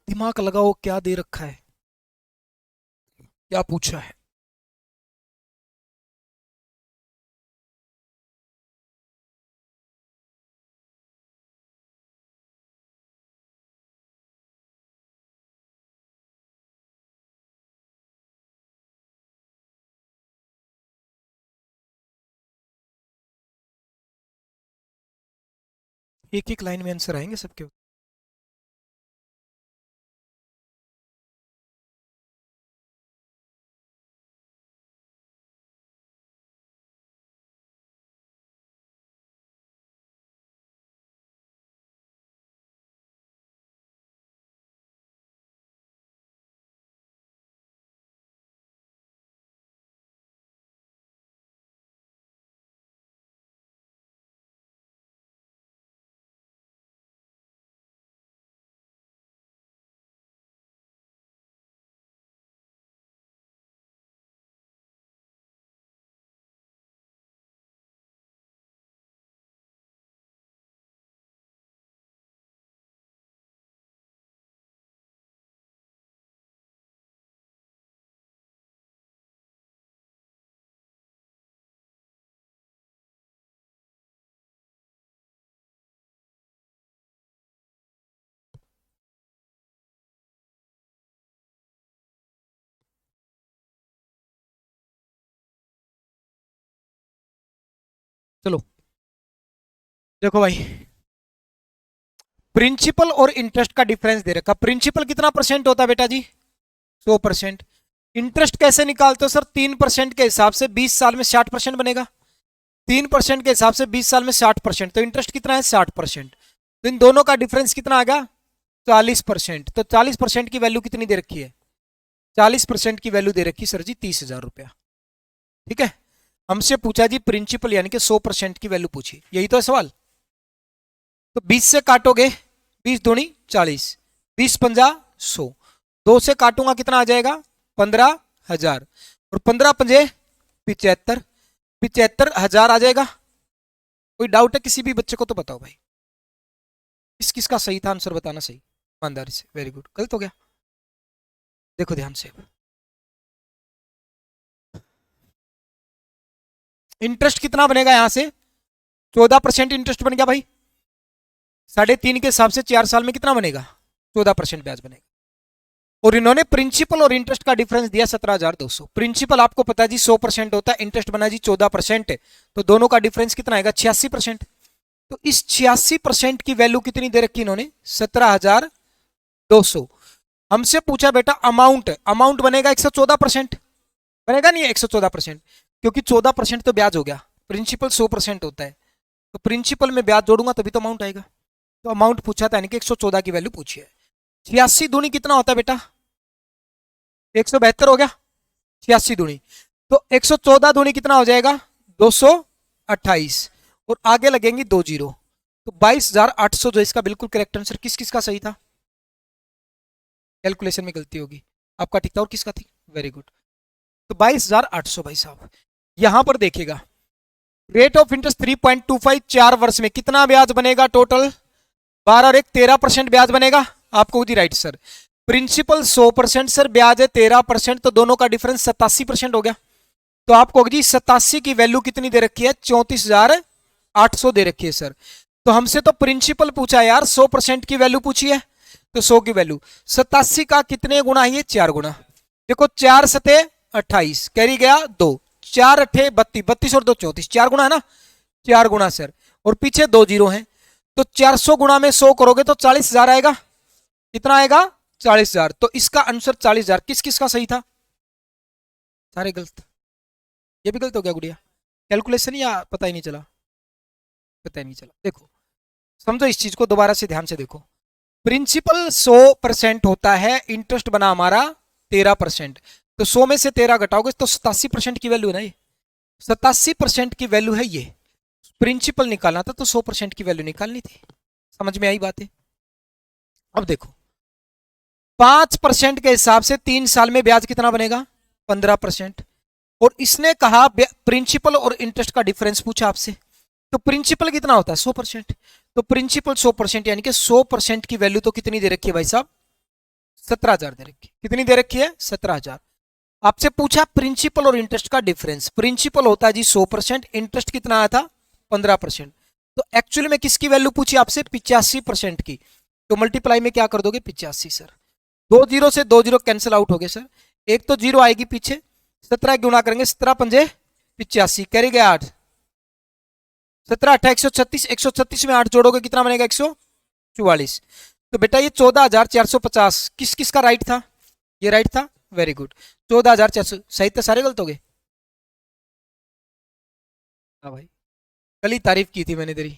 [SPEAKER 1] दिमाग लगाओ क्या दे रखा है, क्या पूछा है। एक एक लाइन में आंसर आएंगे सबके। चलो देखो भाई, प्रिंसिपल और इंटरेस्ट का डिफरेंस दे रखा। प्रिंसिपल कितना परसेंट होता है बेटा जी? 100%। इंटरेस्ट कैसे निकालते हो सर? 3% के हिसाब से 20 साल में 60% बनेगा। 3% के हिसाब से 20 साल में 60%, तो इंटरेस्ट कितना है? 60%। तो इन दोनों का डिफरेंस कितना आ गया? 40%। तो 40% की वैल्यू कितनी दे रखी है? 40% की वैल्यू दे रखी सर जी 30,000 रुपया। ठीक है, हमसे पूछा जी प्रिंसिपल यानी कि 100% की वैल्यू पूछी, यही तो है सवाल। तो 20 से काटोगे, 20 दूनी 40, 20 पंजा 100, 2 से काटूंगा कितना आ जाएगा? 15,000, और 15 पंजे 75, 75,000 आ जाएगा। कोई डाउट है किसी भी बच्चे को तो बताओ भाई, किसका सही था आंसर बताना सही ईमानदारी से। वेरी गुड, गलत हो गया? देखो ध्यान से, इंटरेस्ट कितना बनेगा यहां से? 14% इंटरेस्ट बन गया भाई। 3.5 के हिसाब से 4 साल में कितना बनेगा? 14% ब्याज बनेगा। और इन्होंने प्रिंसिपल और इंटरेस्ट का डिफरेंस दिया 17,200। प्रिंसिपल आपको पता है जी 100% होता है, इंटरेस्ट बना जी 14%, तो दोनों का डिफरेंस कितना आएगा? 86%। तो इस 86% की वैल्यू कितनी दे रखी इन्होंने? 17,200। हमसे पूछा बेटा अमाउंट, अमाउंट बनेगा 114%, बनेगा नहीं 114%, क्योंकि 14% तो ब्याज हो गया, प्रिंसिपल 100% होता है, तो प्रिंसिपल में ब्याज जोड़ूंगा तभी तो अमाउंट आएगा। तो अमाउंट पूछा था यानी कि 114 की वैल्यू पूछी है। 86 दूनी कितना होता है बेटा? 172 हो गया। 86 दूनी, तो 114 दूनी कितना हो जाएगा? 228, और आगे लगेंगी 2 जीरो, तो 22,800 जो इसका बिल्कुल करेक्ट आंसर। किस किस का सही था? कैलकुलेशन में गलती होगी, आपका ठीक था, और किसका थी? Very good. तो 22,800 भाई साहब। यहां पर देखिएगा, रेट ऑफ इंटरेस्ट 3.25, 4 वर्ष में कितना ब्याज बनेगा? टोटल 12 और 1 13% ब्याज बनेगा। आपको जी राइट सर, प्रिंसिपल 100% सर, ब्याज है 13%, तो दोनों का डिफरेंस 87% हो गया। तो आपको जी 87 की वैल्यू कितनी दे रखी है? 34,800 दे रखी है सर। तो हमसे तो प्रिंसिपल पूछा यार, 100% की वैल्यू पूछी है, तो 100 की वैल्यू 87 का कितने गुना है? 4 गुना। देखो 4 सते 28, कैरी गया 2, 4 अठे 32, 32 और 2 34, 4 गुना है ना? 4 गुना सर, और पीछे 2 जीरो हैं, तो 400 गुना में 100 करोगे तो 40,000 आएगा। कितना आएगा? 40,000। तो इसका आंसर 40,000। किस किस का सही था? सारे गलत। ये भी गलत हो गया गुड़िया? कैलकुलेशन या पता ही नहीं चला? पता ही नहीं चला। देखो समझो इस चीज को, दोबारा से ध्यान से देखो। प्रिंसिपल 100% होता है, इंटरेस्ट बना हमारा 13%, तो 100 में से 13 घटाओगे तो 87% की वैल्यू है ना ये। 87% की वैल्यू है ये, प्रिंसिपल निकालना था तो 100% की वैल्यू निकालनी थी। समझ में आई बात है? अब देखो 5% के हिसाब से 3 साल में ब्याज कितना बनेगा? 15%। और इसने कहा प्रिंसिपल और इंटरेस्ट का डिफरेंस पूछा आपसे, तो प्रिंसिपल कितना होता है? 100%। तो प्रिंसिपल 100% यानी कि 100% की वैल्यू तो कितनी दे रखी है भाई साहब? 17,000 दे रखी है। कितनी दे रखी है? 17,000। आपसे पूछा प्रिंसिपल और इंटरेस्ट का डिफरेंस, प्रिंसिपल होता है जी 100%, इंटरेस्ट कितना आया था? 15%। तो एक्चुअली में किसकी वैल्यू पूछी आपसे? 85% की। तो मल्टीप्लाई में क्या कर दोगे? 85 सर। 2 जीरो से 2 जीरो कैंसिल आउट हो गए सर, एक तो जीरो आएगी पीछे, 17 गुना करेंगे, 17 पंजे 85, कैरी गया 8, 17 अट्ठा 136, 136 में 8 जोड़ोगे कितना बनेगा? 144। तो बेटा ये 14,450 किस किस का राइट था? ये राइट था, वेरी गुड। 14,400 सही तो सारे गलत हो गए। हाँ भाई, कल ही तारीफ की थी मैंने तेरी।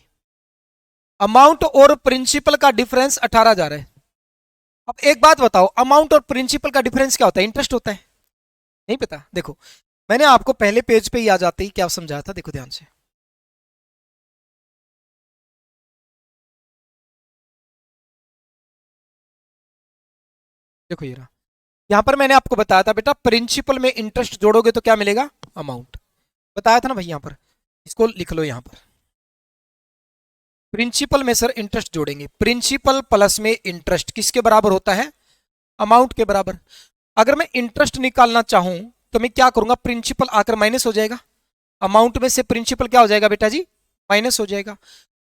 [SPEAKER 1] अमाउंट और प्रिंसिपल का डिफरेंस 18,000 है। अब एक बात बताओ, अमाउंट और प्रिंसिपल का डिफरेंस क्या होता है? इंटरेस्ट होता है? नहीं पता? देखो मैंने आपको पहले पेज पे ही आ जाते ही क्या समझाया था, देखो ध्यान से। देखो ये रहा, यहां पर मैंने आपको बताया था बेटा प्रिंसिपल में इंटरेस्ट जोड़ोगे तो क्या मिलेगा? अमाउंट। बताया था ना भाई, यहां पर इसको लिख लो। यहां पर प्रिंसिपल में सर इंटरेस्ट जोड़ेंगे, प्रिंसिपल प्लस में इंटरेस्ट किसके बराबर होता है? अमाउंट के बराबर। अगर मैं इंटरेस्ट निकालना चाहूं तो मैं क्या करूंगा? प्रिंसिपल आकर माइनस हो जाएगा, अमाउंट में से प्रिंसिपल क्या हो जाएगा बेटा जी? माइनस हो जाएगा।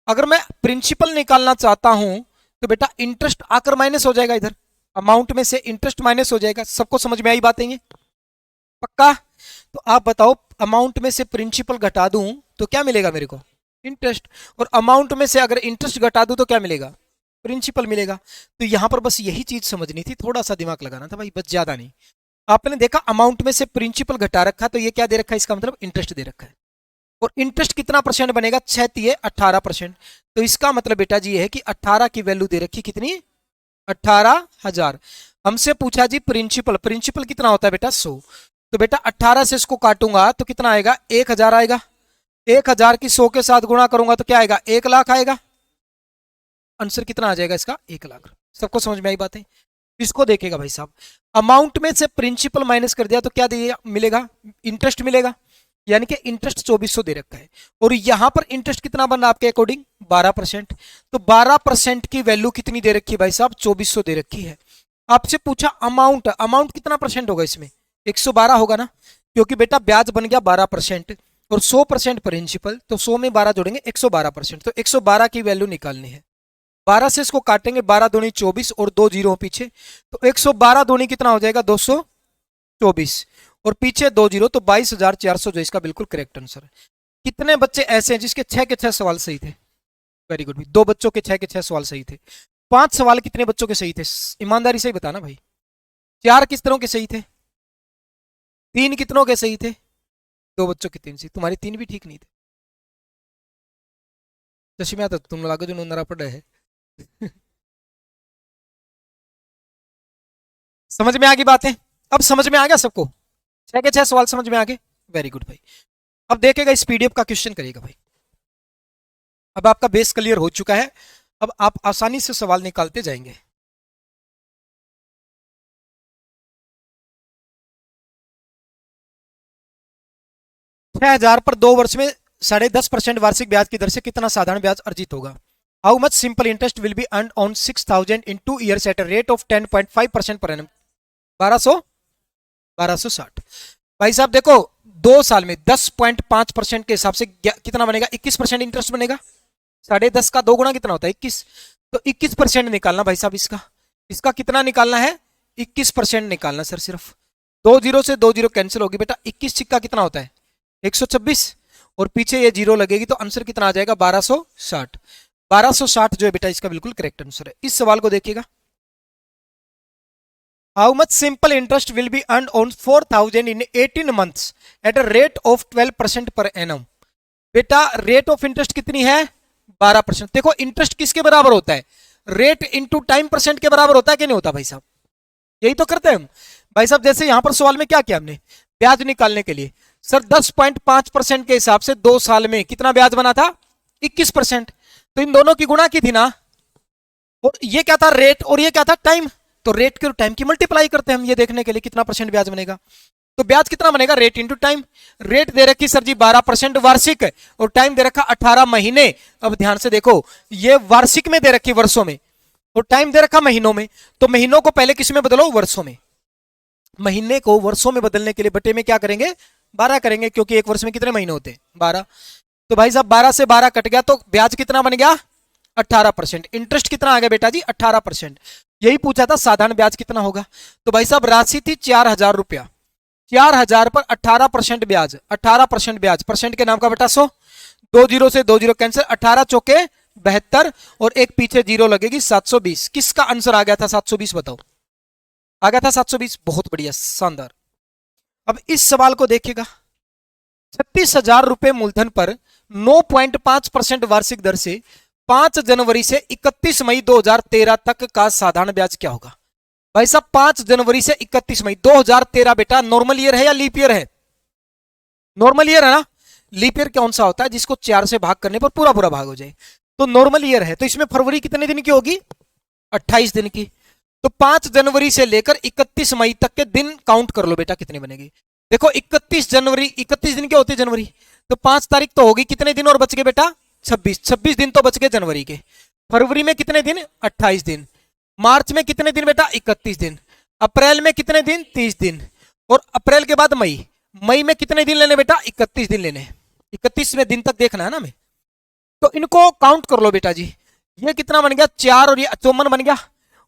[SPEAKER 1] अगर मैं प्रिंसिपल निकालना चाहता हूं तो बेटा इंटरेस्ट आकर माइनस हो जाएगा, इधर अमाउंट में से इंटरेस्ट माइनस हो जाएगा। सबको समझ में आई बातें ये? पक्का? तो आप बताओ, अमाउंट में से प्रिंसिपल घटा दूं तो क्या मिलेगा मेरे को? इंटरेस्ट। और अमाउंट में से अगर इंटरेस्ट घटा दूं तो क्या मिलेगा? प्रिंसिपल मिलेगा। तो यहां पर बस यही चीज समझनी थी, थोड़ा सा दिमाग लगाना था भाई, बस ज्यादा नहीं। आपने देखा अमाउंट में से प्रिंसिपल घटा रखा, तो ये क्या दे रखा है? इसका मतलब इंटरेस्ट दे रखा है। और इंटरेस्ट कितना परसेंट बनेगा? 6 तिये 18%। तो इसका मतलब बेटा जी ये है कि 18 की वैल्यू दे रखी, कितनी? 18,000। हमसे पूछा जी प्रिंसिपल, प्रिंसिपल कितना होता है बेटा? 100। तो बेटा 18 से इसको काटूंगा तो कितना आएगा? 1000 आएगा। 1000 की 100 के साथ गुणा करूंगा तो क्या आएगा? 1 लाख आएगा। आंसर कितना आ जाएगा इसका? 1 लाख। सबको समझ में आई बातें? इसको देखेगा भाई साहब, अमाउंट में से प्रिंसिपल माइनस कर दिया तो क्या दिया मिलेगा? इंटरेस्ट मिलेगा। यानी कि इंटरेस्ट 2400 दे रखा है, और यहां पर इंटरेस्ट कितना बन रहा आपके अकॉर्डिंग? 12%। तो 12% की वैल्यू कितनी दे रखी है भाई साहब? 2400 दे रखी है। आपसे पूछा अमाउंट, अमाउंट कितना परसेंट होगा इसमें? 112 होगा ना, क्योंकि बेटा ब्याज बन गया 12% और 100% प्रिंसिपल, तो 100 में 12 जोड़ेंगे 112%। तो 112 की वैल्यू निकालनी है। 12 से इसको काटेंगे, 12 दूनी 24 और 2 जीरो पीछे, तो 112 दूनी कितना हो जाएगा? 224 और पीछे 2 जीरो, तो 22,400 जो इसका बिल्कुल करेक्ट आंसर है। कितने बच्चे ऐसे हैं जिसके 6 के 6 सवाल सही थे? Very good. 2 बच्चों के 6 के 6 सवाल सही थे। 5 सवाल कितने बच्चों के सही थे? ईमानदारी से ही बताना भाई। 4 किस तरह के सही थे? 3 कितनों के सही थे? 2 बच्चों के 3 सही। तुम्हारी 3 भी ठीक नहीं थे। चश्मे आता तुम लागो जो नरा पड़ा है। समझ में आ गई बातें? अब समझ में आ गया सबको? 6 के 6 सवाल समझ में आ गए? वेरी गुड भाई। अब देखेगा इस पीडीएफ का क्वेश्चन करेगा भाई। अब आपका बेस क्लियर हो चुका है, अब आप आसानी से सवाल निकालते जाएंगे। छह हजार पर 2 वर्ष में 10.5% वार्षिक ब्याज की दर से कितना साधारण ब्याज अर्जित होगा? How much simple interest will be earn on 6,000 in 2 years at a rate of 10.5% per annum? 1260। भाई साहब देखो, 2 साल में 10.5% के हिसाब से कितना बनेगा? 21% इंटरेस्ट बनेगा। 10.5 का 2 गुना कितना होता है? 21। तो 21% निकालना भाई साहब इसका। इसका कितना निकालना है? 21% निकालना सर सिर्फ। 2 जीरो से 2 जीरो कैंसिल होगी बेटा। 21 सिक्का कितना होता है? 126। और पीछे ये जीरो लगेगी तो आंसर कितना आ जाएगा? 1260। 1260 जो है बेटा इसका बिल्कुल करेक्ट आंसर है। इस सवाल को देखिएगा। How much simple interest will be earn on 4,000 in 18 months at a rate of 12% per annum? बेटा रेट ऑफ इंटरेस्ट कितनी है? 12%। देखो इंटरेस्ट किसके बराबर होता है? रेट इंटू टाइम परसेंट के बराबर होता है कि नहीं होता भाई साहब? यही तो करते हैं हम भाई साहब। जैसे यहां पर सवाल में क्या किया हमने? ब्याज निकालने के लिए सर 10.5% के हिसाब से 2 साल में कितना ब्याज बना था? 21%। तो इन दोनों की गुणा की थी ना, और ये क्या था? रेट, और ये क्या था? टाइम। तो रेट के टाइम की मल्टीप्लाई करते हैं हम ये देखने के लिए कितना परसेंट ब्याज बनेगा। तो ब्याज कितना बनेगा? Rate into time. रेट दे रखी सर जी 12% वार्षिक, और टाइम दे रखा 18 महीने। अब ध्यान से देखो, ये वार्षिक में दे रखी वर्षों में, और टाइम दे रखा महीनों में। तो महीनों को पहले किस में बदलो? वर्षों में। महीने को वर्षों में बदलने के लिए बटे में क्या करेंगे? 12 करेंगे, क्योंकि एक वर्ष में कितने महीने होते हैं? 12। तो भाई साहब 12 से 12 कट गया, तो ब्याज कितना बन गया? 18%। इंटरेस्ट कितना आ गया बेटा जी? 18%। यही पूछा था साधारण ब्याज कितना होगा। तो भाई साहब राशि थी 4,000 रुपया। 4,000 पर 18% ब्याज, 18% ब्याज, परसेंट के नाम का बेटा 100। 2 जीरो से 2 जीरो कैंसिल, 18 चौके 72 और एक पीछे जीरो लगेगी 720। किसका आंसर आ गया था? 720 बताओ। आ गया था 720। बहुत बढ़िया, शानदार। अब इस सवाल को देखिएगा। 36,000 रुपए मूलधन पर 9.5% वार्षिक दर से 5 जनवरी से 31 मई 2013 तक का साधारण ब्याज क्या होगा? भाई साहब 5 जनवरी से 31 मई 2013 बेटा नॉर्मल ईयर है या लीप ईयर है? नॉर्मल ईयर है ना। लीप ईयर कौन सा होता है? जिसको 4 से भाग करने पर पूरा पूरा भाग हो जाए। तो नॉर्मल ईयर है, तो इसमें फरवरी कितने दिन की होगी? 28 दिन की। तो 5 जनवरी से लेकर 31 मई तक के दिन काउंट कर लो बेटा, कितने बनेगी? देखो 31 जनवरी, 31 दिन के होते जनवरी, तो 5 तारीख तो होगी, कितने दिन और बच गए बेटा? 26। 26 दिन तो बच गए जनवरी के। फरवरी में कितने दिन? 28 दिन। मार्च में कितने दिन बेटा? 31 दिन। अप्रैल में कितने दिन? 30 दिन। और अप्रैल के बाद मई, मई में कितने दिन लेने बेटा? 31 दिन लेने। 31वें दिन तक देखना है ना हमें। तो इनको काउंट कर लो बेटा जी। ये कितना बन गया? 4 और ये 54 बन गया,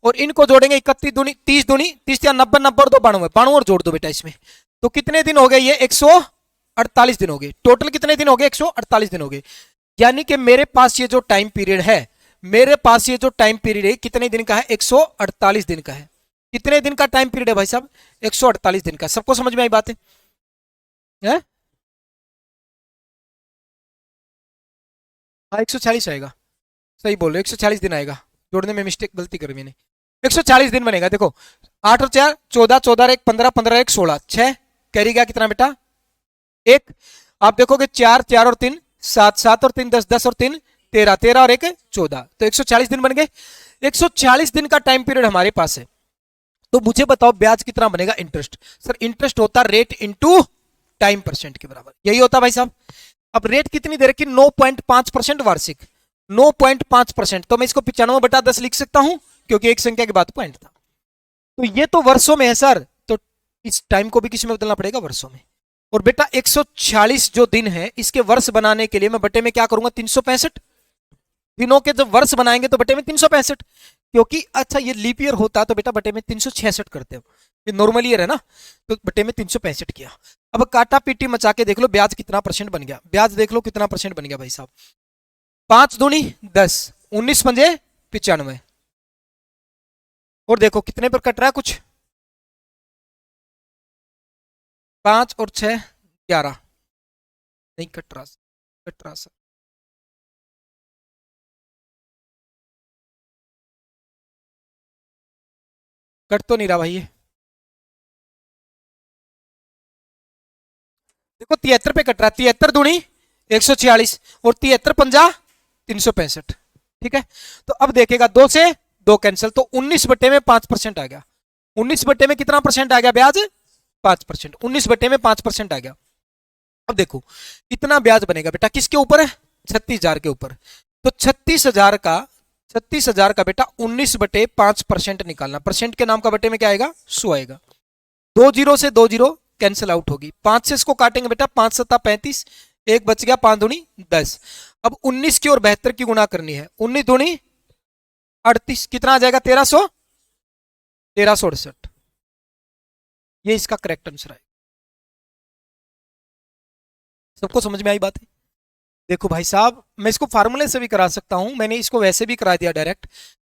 [SPEAKER 1] और इनको जोड़ेंगे 31 दूनी 30 दूनी 30 या 90 90 और 2 92 92 और जोड़ दो बेटा इसमें। तो कितने दिन हो गए? ये 148 दिन हो गए। टोटल कितने दिन हो गए? 148 दिन हो गए। यानी कि मेरे पास ये जो टाइम पीरियड है, मेरे पास ये जो टाइम पीरियड है कितने दिन का है? 148 दिन का है। कितने दिन का टाइम पीरियड है भाई साहब? 148 दिन का। सबको समझ में आई बात है? हाँ 140 आएगा, सही बोल रहे हो, 140 दिन आएगा। जोड़ने में मिस्टेक, गलती करी मैंने। 140 दिन बनेगा। देखो 8 और 4 14, 14 और 1 15, 15 और 1 16, 6 कैरी गया कितना बेटा? 1। आप देखोगे 4, 4 और 3 7, 7 और 3 10, 10 और 3 13, 13 और 1 14, तो 140 दिन बन गए। 140 दिन का टाइम पीरियड हमारे पास है। तो मुझे बताओ ब्याज कितना बनेगा? इंटरेस्ट। सर इंटरेस्ट होता रेट इंटू टाइम परसेंट के बराबर, यही होता भाई साहब। अब रेट कितनी दे रखी? 9.5% वार्षिक, 9.5%। तो मैं इसको 95/10 लिख सकता हूं, क्योंकि एक संख्या के बाद पॉइंट था। तो ये तो वर्षों में है सर, तो इस टाइम को भी किसी में बदलना पड़ेगा? वर्षों में। और बेटा 146 जो दिन है, इसके वर्ष बनाने के लिए मैं बटे में क्या करूंगा? 365 दिनों के जब वर्ष बनाएंगे तो बटे में 365, क्योंकि अच्छा ये लीप ईयर होता तो बेटा बटे में 366 करते हो, ये नॉर्मल ईयर है ना, तो बटे में 365 किया। अब काटा पीटी मचा के देख लो ब्याज कितना परसेंट बन गया। ब्याज देख लो कितना परसेंट बन गया भाई साहब। 5 दूनी 10, 19 पंजे 95। और देखो कितने पर कट रहा है कुछ? 5 और 6 11, नहीं कट रहा, कट रहा सर। कट तो नहीं रहा भाई ये। देखो 73 पे कट रहा है, 73 दूनी 146 और 73 पंजा 365। ठीक है, तो अब देखेगा 2 से 2 कैंसिल, तो 19 बटे में 5% आ गया। 19 बटे में कितना परसेंट आ गया ब्याज? 5%। 19 बटे में 5% आ गया। अब देखो इतना ब्याज बनेगा बेटा किसके ऊपर है? 36,000 के ऊपर। तो 36,000 का बेटा 19/5% निकालना। परसेंट के नाम का बटे में क्या आएगा? 100 आएगा। 2 जीरो से 2 जीरो कैंसिल आउट होगी। 5 से इसको काटेंगे बेटा, 5 7 35, एक बच गया, 5 दूनी 10। अब 19 की और 72 की गुणा करनी है। 19 दूनी 38, कितना आ जाएगा? 1300, 1368। ये इसका करेक्ट आंसर है। सबको समझ में आई बात है? देखो भाई साहब मैं इसको फार्मूले से भी करा सकता हूं, मैंने इसको वैसे भी करा दिया डायरेक्ट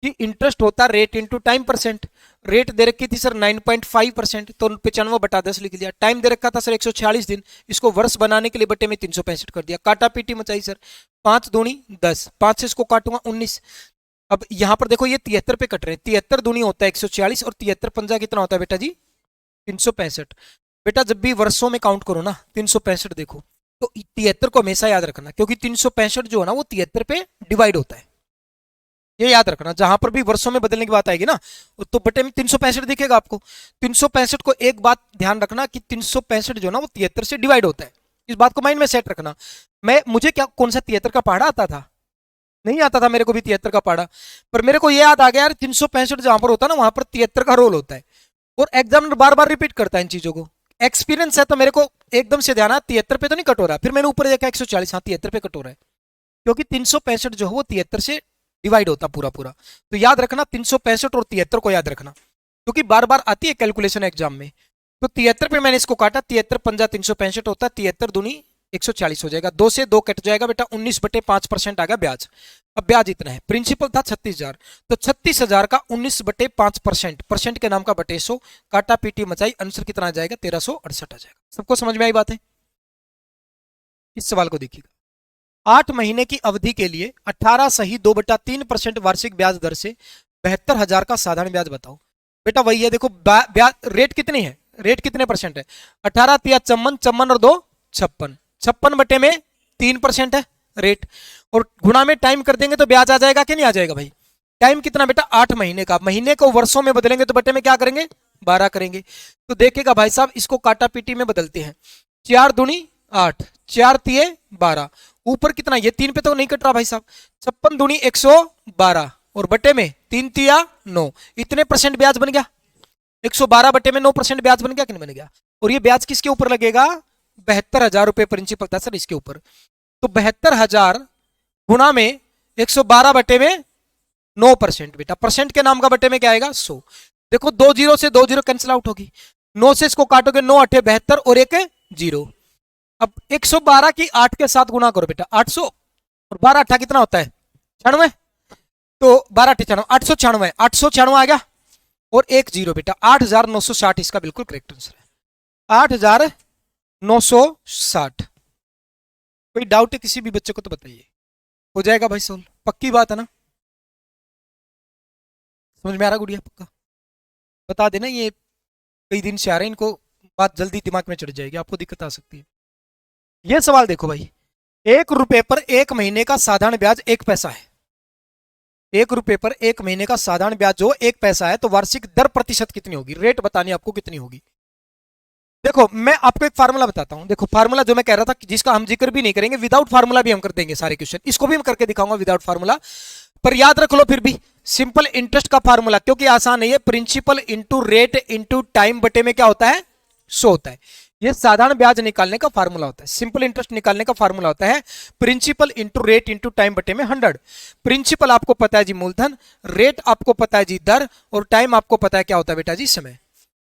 [SPEAKER 1] कि इंटरेस्ट होता rate into time percent. Rate दे रखी थी सर 9.5%, तो 95/10 लिख दिया। टाइम दे रखा था सर 146 दिन, इसको वर्ष बनाने के लिए बटे में 365 कर दिया। काटा पीटी मचाई सर, 5 दूनी 10, 5 से इसको काटूंगा 19। अब यहां पर देखो ये 73 पे कट रहे हैं, 73 दूनी होता है 146 और 73 पंजा कितना होता है बेटा जी? 365। बेटा जब भी वर्षों में काउंट करो ना 365 देखो, तो 73 को हमेशा याद रखना, क्योंकि 365 जो है ना वो 73 पे डिवाइड होता है। ये याद रखना, जहां पर भी वर्षों में बदलने की बात आएगी ना, तो बटे में 365 दिखेगा आपको। 365 को एक बात ध्यान रखना कि 365 जो ना वो 73 से डिवाइड होता है। इस बात को माइंड में सेट रखना। मुझे क्या कौन सा 73 का पहाड़ा आता था? नहीं आता था मेरे को भी 73 का पहाड़ा, पर मेरे को ये याद आ गया यार 365 जहां पर होता है ना वहां पर 73 का रोल होता है। और एग्जामिनर बार बार रिपीट करता है इन चीजों को। एक्सपीरियंस है तो मेरे को एकदम से ध्यान 73 पे तो नहीं कट हो रहा, फिर मैंने ऊपर देखा 140, हाँ 73 पे कट हो रहा है, क्योंकि 365 जो है वो 73 से डिवाइड होता पूरा पूरा। तो याद रखना 365 और 73 को याद रखना, क्योंकि बार बार आती है कैलकुलेशन एग्जाम में। तो 73 पे मैंने इसको काटा, 73 पंजा 365 होता है, 73 दूनी 140 हो जाएगा। 2 से 2 कट जाएगा बेटा, 19/5% आ गया ब्याज। अब ब्याज इतना है, प्रिंसिपल था 36,000, तो 36,000 का 19/5%, परसेंट के नाम का बटे 100, काटा पीटी मचाई, आंसर कितना आ जाएगा? 1368 आ जाएगा। सबको समझ में आई बात है? इस सवाल को देखिएगा। 8 महीने की अवधि के लिए 18 सही 2/3% वार्षिक ब्याज दर से 72,000 का साधारण ब्याज बताओ। बेटा वही है, देखो ब्याज रेट कितनी है? रेट कितने परसेंट है? 18 तिया चम्मन, चम्मन और 2 56, 56 बटे में 3% है रेट, और गुणा में टाइम कर देंगे तो ब्याज आ जाएगा कि नहीं आ जाएगा भाई? टाइम कितना बेटा? 8 महीने का। महीने को वर्षों में बदलेंगे तो बटे में क्या करेंगे? 12 करेंगे। तो देखिएगा भाई साहब इसको काटा पीटी में बदलते हैं। 4 दूनी 8, 4 तिये 12, ऊपर कितना? ये 3 पे तो नहीं कट रहा भाई साहब। 56 दूनी 112 और बटे में 3 तिया 9, इतने परसेंट ब्याज बन गया। 112 बटे में 9% ब्याज बन गया कि नहीं बन गया? और ये ब्याज किसके ऊपर लगेगा? 72,000 रुपए प्रिंसिपल था सर इसके ऊपर। तो 72,000 गुणा में 112 बटे में 9% बेटा, परसेंट के नाम का बटे में क्या आएगा? 100। देखो 2 जीरो से 2 जीरो कैंसिल आउट होगी, 9 से इसको काटोगे 9 8 72 और एक जीरो। अब 112 की 8 के साथ गुणा करो बेटा, 800 और 12 कितना होता है 96। तो 12 8 96 896 आ गया और एक जीरो बेटा 8960 इसका बिल्कुल करेक्ट आंसर है 8960। कोई डाउट है किसी भी बच्चे को तो बताइए। हो जाएगा भाई सोल्व, पक्की बात है ना, समझ में आ रहा गुड़िया पक्का? बता देना, ये कई दिन से आ रहे हैं इनको, बात जल्दी दिमाग में चढ़ जाएगी, आपको दिक्कत आ सकती है। ये सवाल देखो भाई, 1 रुपए पर 1 महीने का साधारण ब्याज 1 पैसा है। 1 रुपए पर 1 महीने का साधारण ब्याज जो 1 पैसा है, तो वार्षिक दर प्रतिशत कितनी होगी, रेट बतानी आपको कितनी होगी। देखो मैं आपको एक फार्मूला बताता हूं, देखो फार्मूला जो मैं कह रहा था जिसका हम जिक्र भी नहीं करेंगे, विदाउट फार्मूला भी हम कर देंगे सारे क्वेश्चन, इसको भी हम करके दिखाऊंगा विदाउट फार्मूला, पर याद रख लो फिर भी सिंपल इंटरेस्ट का फार्मूला, क्योंकि आसान नहीं है, principal into rate into time बटे में क्या होता है 100 होता है। ये साधारण ब्याज निकालने का फार्मूला होता है, सिंपल इंटरेस्ट निकालने का फार्मूला होता है principal into rate into time बटे में 100। प्रिंसिपल आपको पता है जी मूलधन, रेट आपको पता है जी दर, और टाइम आपको पता है क्या होता है बेटा जी समय,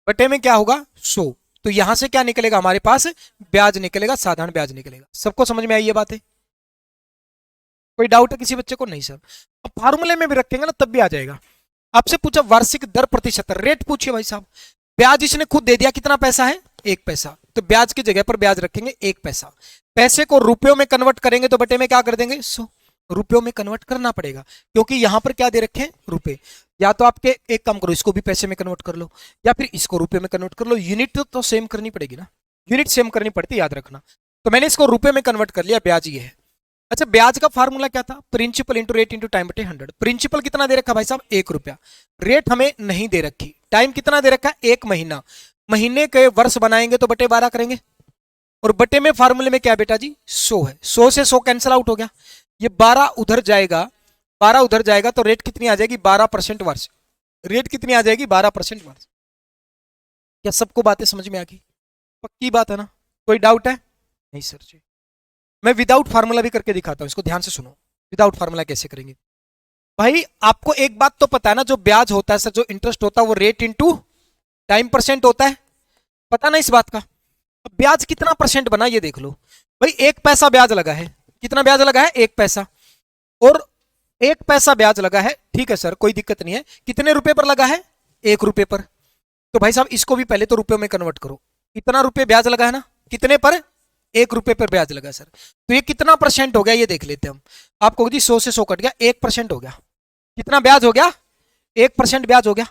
[SPEAKER 1] बटे में क्या होगा 100। तो यहां से क्या निकलेगा हमारे पास, ब्याज निकलेगा, साधारण ब्याज निकलेगा। सबको समझ में आई ये बात है? कोई डाउट है किसी बच्चे को? नहीं सर, अब फार्मूले में भी रखेंगे ना तब भी आ जाएगा। आपसे पूछा वार्षिक दर प्रतिशत, रेट पूछिए भाई साहब, ब्याज इसने खुद दे दिया, कितना पैसा है 1 पैसा, तो ब्याज की जगह पर ब्याज रखेंगे 1 पैसा। पैसे को रुपयों में कन्वर्ट करेंगे तो बटे में क्या कर देंगे 100, रुपयों में कन्वर्ट करना पड़ेगा क्योंकि यहां पर क्या दे रखे हैं रुपए। या तो आपके एक काम करो, इसको भी पैसे में कन्वर्ट कर लो या फिर इसको रुपए में कन्वर्ट कर लो, यूनिट तो सेम करनी पड़ेगी ना, यूनिट सेम करनी पड़ती है, याद रखना। तो मैंने इसको रुपए में कन्वर्ट कर लिया, ब्याज ये है। अच्छा ब्याज का फार्मूला क्या था, principal into rate into time बटे 100। प्रिंसिपल कितना दे रखा भाई साहब 1 रुपया, रेट हमें नहीं दे रखी, टाइम कितना दे रखा 1 महीना, महीने के वर्ष बनाएंगे तो बटे 12 करेंगे, और बटे में फार्मूले में क्या बेटा जी 100 है, 100 से 100 कैंसिल आउट हो गया, ये 12 उधर जाएगा, 12 उधर जाएगा तो रेट कितनी आ जाएगी 12% वर्ष, रेट कितनी आ जाएगी 12% वर्ष। क्या सबको बातें समझ में आ गई? पक्की बात है ना? कोई डाउट है? नहीं सर जी, मैं विदाउट फार्मूला भी करके दिखाता हूं, इसको ध्यान से सुनो, विदाउट फार्मूला कैसे करेंगे। भाई आपको एक बात तो पता है ना, जो ब्याज होता है सर, जो इंटरेस्ट होता है वो रेट इंटू टाइम परसेंट होता है, पता ना इस बात का। ब्याज कितना परसेंट बना ये देख लो भाई, 1 पैसा ब्याज लगा है, कितना ब्याज लगा है 1 पैसा, और 1 पैसा ब्याज लगा है, ठीक है सर कोई दिक्कत नहीं है, कितने रुपए पर लगा है 1 रुपए पर, तो भाई साहब इसको भी पहले तो रुपए में कन्वर्ट करो, इतना रुपए ब्याज लगा है ना, कितने पर 1 रुपए पर ब्याज लगा सर, तो ये कितना परसेंट हो गया ये देख लेते हैं हम। आपको जी 100 से 100 कट गया, 1% हो गया, कितना ब्याज हो गया 1% ब्याज हो गया।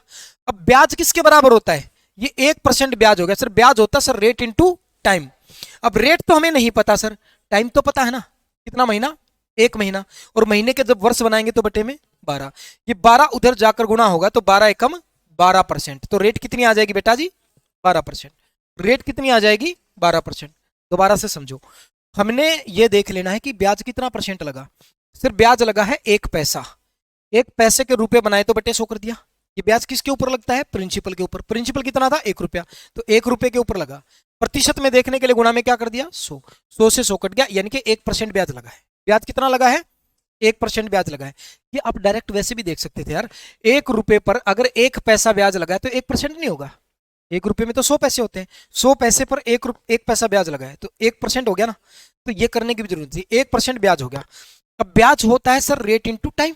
[SPEAKER 1] अब ब्याज किसके बराबर होता है, ये 1% ब्याज हो गया सर, ब्याज होता है सर रेट इंटू टाइम। अब रेट तो हमें नहीं पता सर, टाइम तो पता है ना, कितना महीना 1 महीना, और महीने के जब वर्ष बनाएंगे तो बटे में 12, ये 12 उधर जाकर गुणा होगा तो 12 एकम 12%, तो रेट कितनी आ जाएगी बेटा जी 12%, रेट कितनी आ जाएगी 12%। दोबारा से समझो, हमने ये देख लेना है कि ब्याज कितना परसेंट लगा, सिर्फ ब्याज लगा है 1 पैसा, 1 पैसे के रुपए बनाए तो बटे 100 कर दिया। ये ब्याज किसके ऊपर लगता है प्रिंसिपल के ऊपर, प्रिंसिपल कितना था 1 रुपया, तो 1 रुपए के ऊपर लगा, प्रतिशत में देखने के लिए गुणा में क्या कर दिया 100, 100 से 100 कट गया, यानी कि 1% ब्याज लगा है। ब्याज कितना लगा है 1% ब्याज लगा है। ये आप डायरेक्ट वैसे भी देख सकते थे यार, 1 रुपए पर अगर 1 पैसा ब्याज लगा है तो 1% नहीं होगा, 1 रुपए में तो 100 पैसे होते हैं, 100 पैसे पर 1 पैसा ब्याज लगा है तो 1% हो गया ना, तो ये करने की भी जरूरत थी, 1% ब्याज हो गया। अब ब्याज होता है sir rate into time,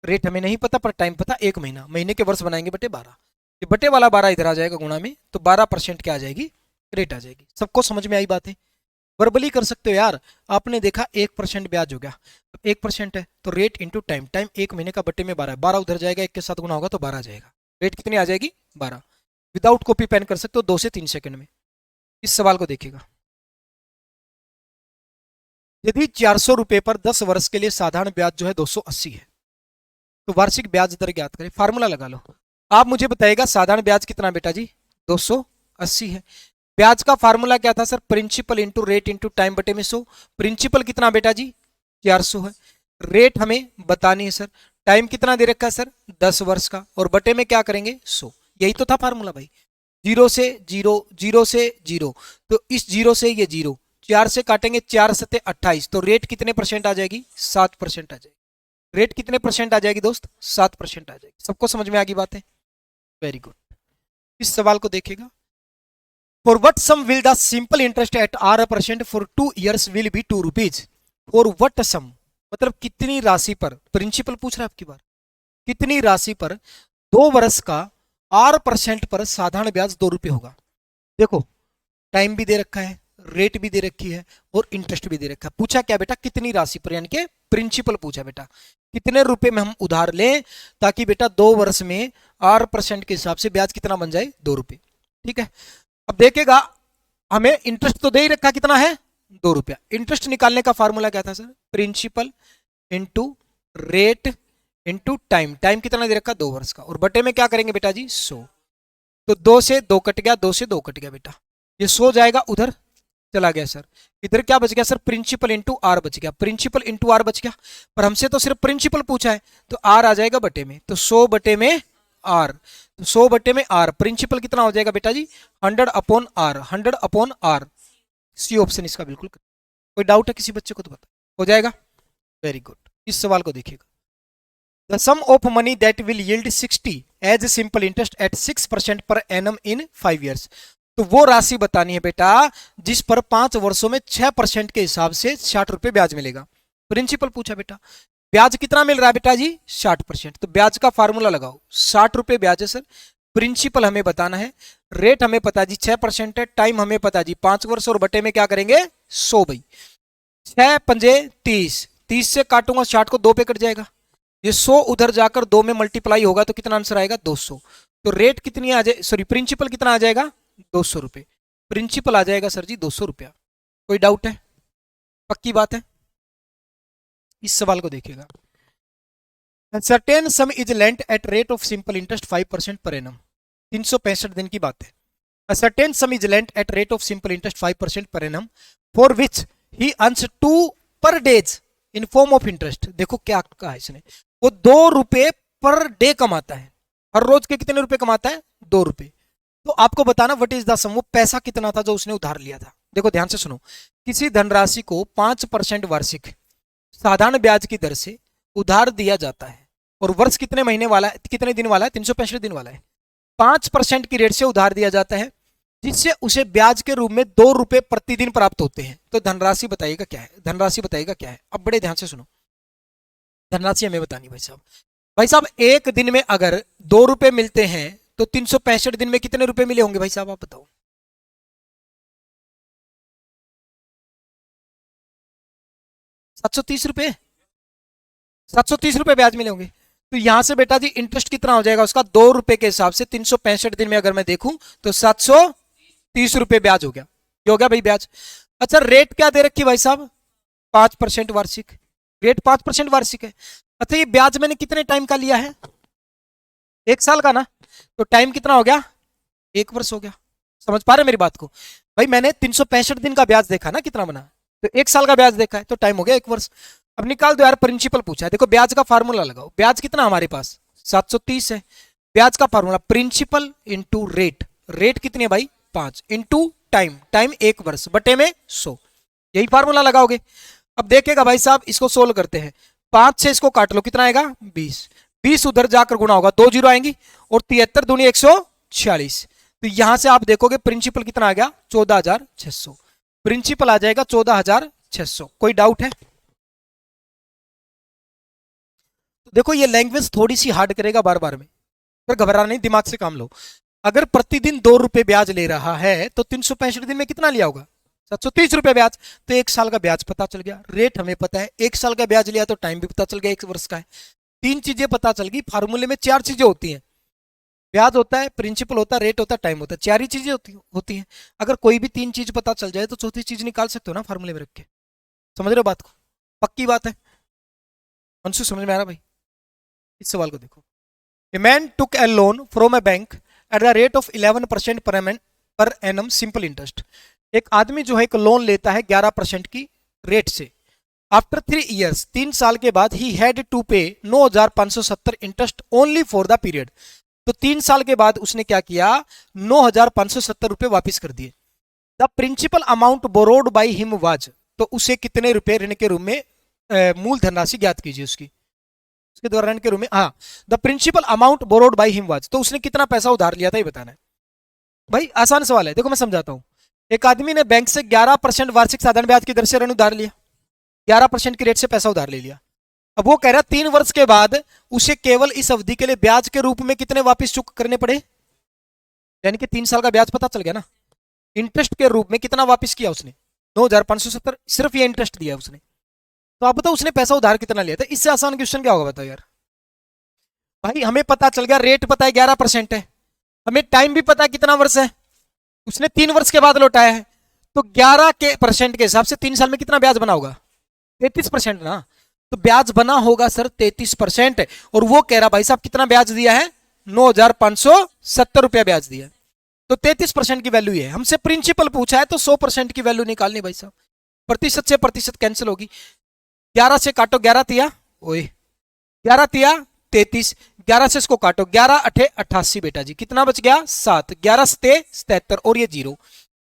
[SPEAKER 1] rate हमें नहीं पता पर टाइम पता, 1 महीना, महीने के वर्ष बनाएंगे बटे 12, ये बटे वाला 12 इधर आ जाएगा गुणा में, तो 12% क्या आ जाएगी रेट आ जाएगी। सबको समझ में आई बात है? वर्बली कर सकते हो यार, आपने देखा 1% ब्याज हो गया, 1% है तो रेट इंटू टाइम, टाइम 1 महीने का बटे में 12 है, 12 उधर जाएगा, 1 के साथ गुना होगा तो 12 जाएगा, रेट कितनी आ जाएगी 12। विदाउट कॉपी पेन कर सकते हो 2 से 3 सेकंड में। इस सवाल को देखिएगा, यदि 400 रुपए पर 10 वर्ष के लिए साधारण ब्याज जो है 280 है, तो वार्षिक ब्याज दर ज्ञात करें। फार्मूला लगा लो, आप मुझे बताइएगा साधारण ब्याज कितना बेटा जी 280 है, ब्याज का फार्मूला क्या था sir principal into rate into time बटे में 100, प्रिंसिपल कितना बेटा जी 400 है, रेट हमें बतानी है सर, टाइम कितना दे रखा है सर 10 वर्ष का, और बटे में क्या करेंगे 100, यही तो था फार्मूला भाई। 0 से 0, 0 से 0, तो इस 0 से ये 0, 4 से काटेंगे 4 सत्ते 28, तो रेट कितने परसेंट आ जाएगी 7% आ जाएगी, रेट कितने परसेंट आ जाएगी दोस्त 7% आ जाएगी। सबको समझ में आ गई बात है? Very good. इस सवाल को देखिएगा, for what sum will the simple interest at R% for 2 years will be 2 rupees, for what sum मतलब कितनी राशि पर, प्रिंसिपल पूछ रहा है आपकी बार, कितनी राशि पर 2 वर्ष का 8% पर साधारण ब्याज 2 रुपये होगा। देखो टाइम भी दे रखा है, रेट भी दे रखी है और इंटरेस्ट भी दे रखा है। पूछा क्या बेटा, कितनी राशि पर, यानी कि प्रिंसिपल पूछा बेटा, कितने रुपए में हम उधार लें ताकि बेटा 2 वर्ष में 8% के हिसाब से ब्याज कितना बन जाए, 2 रुपये। ठीक है, अब देखेगा हमें इंटरेस्ट तो दे ही रखा, कितना है, 2 रुपया। इंटरेस्ट निकालने का फॉर्मूला क्या था sir, principal into rate into time. Time कितना दे रखा, 2 वर्ष का, और बटे में क्या करेंगे बेटा जी, 100। तो 2 से 2 कट गया, 2 से 2 कट गया बेटा, ये 100 जाएगा उधर चला गया सर। इधर क्या बच गया सर, प्रिंसिपल इंटू आर बच गया, प्रिंसिपल इंटू आर बच गया। पर हमसे तो सिर्फ प्रिंसिपल पूछा है, तो आर आ जाएगा बटे में, तो 100 बटे में आर, तो 100 बटे में आर, प्रिंसिपल कितना हो जाएगा बेटा जी, 100 upon R, 100 upon R. C option इसका बिल्कुल। कोई डाउट है किसी बच्चे को तो बता, हो जाएगा, वेरी गुड। इस सवाल को देखिएगा, the sum of money that will yield 60 as simple interest at 6% per annum in 5 years. तो वो राशि बतानी है बेटा जिस पर 5 वर्षों में 6% के हिसाब से 60 रुपए ब्याज मिलेगा। प्रिंसिपल पूछा बेटा, ब्याज कितना मिल रहा है बेटा जी, 60%। तो ब्याज का फार्मूला लगाओ, 60 रुपए ब्याज है सर, प्रिंसिपल हमें बताना है, रेट हमें पता जी 6% है, टाइम हमें पता जी 5 वर्ष, और बटे में क्या करेंगे, 100 भाई, 6 पंजे 30, 30 से काटूंगा 60 को 2 पे कट जाएगा, ये 100 उधर जाकर 2 में मल्टीप्लाई होगा तो कितना आंसर आएगा, 200। तो रेट कितनी आ जाए, सॉरी प्रिंसिपल कितना आ जाएगा, 200 रुपए, प्रिंसिपल आ जाएगा सर जी 200 रुपया। कोई डाउट है, पक्की बात है। इस सवाल को देखिएगा, certain some is lent at rate of simple interest 5% per annum, 365 दिन की बात है। A certain sum is lent at rate of simple interest 5% per annum for which he earns 2 per days in form of interest। देखो क्या कहा है इसने, वो 2 रुपए पर डे कमाता है, हर रोज के कितने रुपए कमाता है, 2 रुपए। तो आपको बताना व्हाट इज द सम, वो पैसा कितना था जो उसने उधार लिया था। देखो ध्यान से सुनो, किसी धनराशि को 5% वार्षिक साधारण ब्याज की दर से उधार दिया जाता है, और वर्ष कितने महीने वाला है, कितने दिन वाला है, 365 दिन वाला है। 5% की रेट से उधार दिया जाता है जिससे उसे ब्याज के रूप में 2 रुपए प्रतिदिन प्राप्त होते हैं। तो धनराशि बताइएगा क्या है, धनराशि बताइएगा क्या है। अब बड़े ध्यान से सुनो, धनराशि हमें बतानी भाई साहब। भाई साहब एक दिन में अगर 2 रुपए मिलते हैं तो 365 दिन में कितने रुपए मिले होंगे भाई साहब, आप बताओ। 730 रुपए, 730 रुपए ब्याज मिले होंगे। तो यहां से बेटा जी इंटरेस्ट कितना हो जाएगा उसका, 2 रुपए के हिसाब से 365 दिन में अगर मैं देखूं तो 730 रुपए ब्याज हो गया। ये हो गया भाई ब्याज। अच्छा रेट क्या दे रखी भाई साहब, 5% वार्षिक, रेट 5% वार्षिक है। अच्छा ये ब्याज मैंने कितने टाइम का लिया है, 1 साल का ना, तो टाइम कितना हो गया, 1 वर्ष हो गया। समझ पा रहे मेरी बात को, भाई मैंने 365 दिन का ब्याज देखा ना कितना बना, तो 1 साल का ब्याज देखा है तो टाइम हो गया 1 वर्ष। अब निकाल दो यार, प्रिंसिपल पूछा है, देखो ब्याज का फार्मूला लगाओ, ब्याज कितना हमारे पास 730 है, ब्याज का formula principal into rate, rate कितनी है भाई 5 इंटू टाइम, टाइम 1 वर्ष बटे में 100, यही फार्मूला लगाओगे। अब देखेगा भाई साहब इसको सोल्व करते हैं, 5 से इसको काट लो कितना आएगा 20, 20 उधर जाकर गुणा होगा 2 जीरो आएंगी, और 73 दूनी 146। तो यहां से आप देखोगे प्रिंसिपल कितना आ गया 14,600, प्रिंसिपल आ जाएगा 14,600। कोई डाउट है, देखो ये लैंग्वेज थोड़ी सी हार्ड करेगा बार बार में, पर घबरा नहीं, दिमाग से काम लो। अगर प्रतिदिन 2 रुपए ब्याज ले रहा है तो 365 दिन में कितना लिया होगा 730 रुपए ब्याज, तो 1 साल का ब्याज पता चल गया, रेट हमें पता है, 1 साल का ब्याज लिया तो टाइम भी पता चल गया 1 वर्ष का है। 3 चीजें पता चल गई, फार्मूले में 4 चीजें होती हैं, ब्याज होता है, प्रिंसिपल होता है, रेट होता है, टाइम होता है, 4 ही चीजें होती हैं। अगर कोई भी 3 चीज पता चल जाए तो चौथी चीज निकाल सकते हो ना फार्मूले में रख के। समझ रहे हो बात को, पक्की बात है, अंशु समझ में आ रहा भाई। इस सवाल को देखो, a man took A loan from A bank at the rate of 11% per annum simple interest. एक आदमी जो है एक लोन लेता है 11% की रेट से, आफ्टर 3 ईयर्स 3 साल के बाद ही हैड टू पे 9,570 interest only for the period. तो 3 साल के बाद उसने क्या किया, 9,570 रुपए वापिस कर दिए। The principal amount borrowed by him was, तो उसे कितने रुपए ऋण के रूप में मूल धनराशि ज्ञात कीजिए उसके द्वारा ऋण के रूप में। हाँ, the principal amount borrowed by him was, तो उसने कितना पैसा उधार लिया था ये बताना है भाई। आसान सवाल है, देखो मैं समझाता हूं। एक आदमी ने बैंक से 11% वार्षिक साधारण ब्याज की दर से ऋण उधार लिया, 11% की रेट से पैसा उधार ले लिया। अब वो कह रहा है 3 वर्ष के बाद उसे केवल इस अवधि के लिए ब्याज के रूप में कितने वापस चुक करने पड़े, यानी कि 3 साल का ब्याज पता चल गया ना, इंटरेस्ट के रूप में कितना वापस किया उसने, 9,570, सिर्फ ये इंटरेस्ट दिया उसने। तो आप बताओ उसने पैसा उधार कितना लिया था। इससे आसान क्वेश्चन क्या होगा बताओ यार। भाई हमें पता चल गया रेट पता है 11% है, हमें टाइम भी पता है कितना वर्ष है, उसने 3 वर्ष के बाद लौटाया है, तो 11% के हिसाब से 3 साल में कितना ब्याज बना होगा, 33% ना। तो ब्याज बना होगा सर 33%, और वो कह रहा भाई साहब कितना ब्याज दिया है, 9,570 रुपया ब्याज दिया है। तो 33% की वैल्यू है। हमसे प्रिंसिपल पूछा है तो 100% की वैल्यू निकालनी भाई साहब, प्रतिशत से प्रतिशत कैंसिल होगी। 11 से काटो 11 तिया, ओए 11 तिया 33, 11 से इसको काटो, 11 अठे 88 बेटा जी, कितना बच गया 7, 11 सते 77 और ये 0,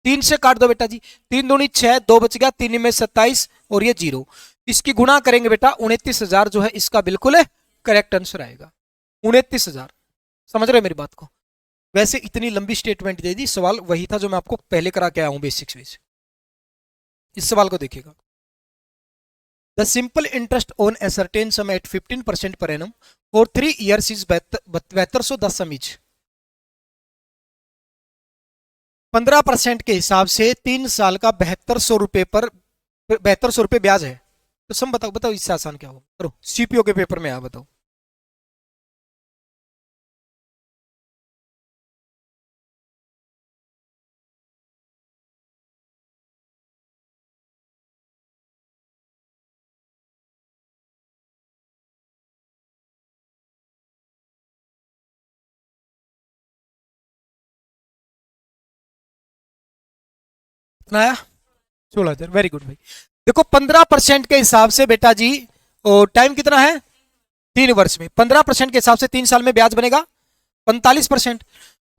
[SPEAKER 1] 3 से काट दो बेटा जी, 3 दूनी 6, 2 बच गया, 3 में 27 और ये 0, इसकी गुणा करेंगे बेटा 29,000 जो है इसका बिल्कुल करेक्ट आंसर आएगा 29,000। समझ रहे हो मेरी बात को। वैसे इतनी लंबी स्टेटमेंट दे दी, सवाल वही था जो मैं आपको पहले करा के आया हूं बेसिक्स में। इस सवाल को देखिएगा, the simple interest on a certain sum at 15% per annum for 3 years is 7210 sum each. 15% के हिसाब से 3 साल का 7200 रुपए पर 7200 रुपए ब्याज है। तो सम बताओ, बताओ इससे आसान क्या होगा, करो सीपीओ के पेपर में आ बताओ। कितना आया, 16,000, वेरी गुड भाई। देखो 15% के हिसाब से बेटा जी टाइम कितना है 3 वर्ष में, 15% के हिसाब से 3 साल में ब्याज बनेगा 45%।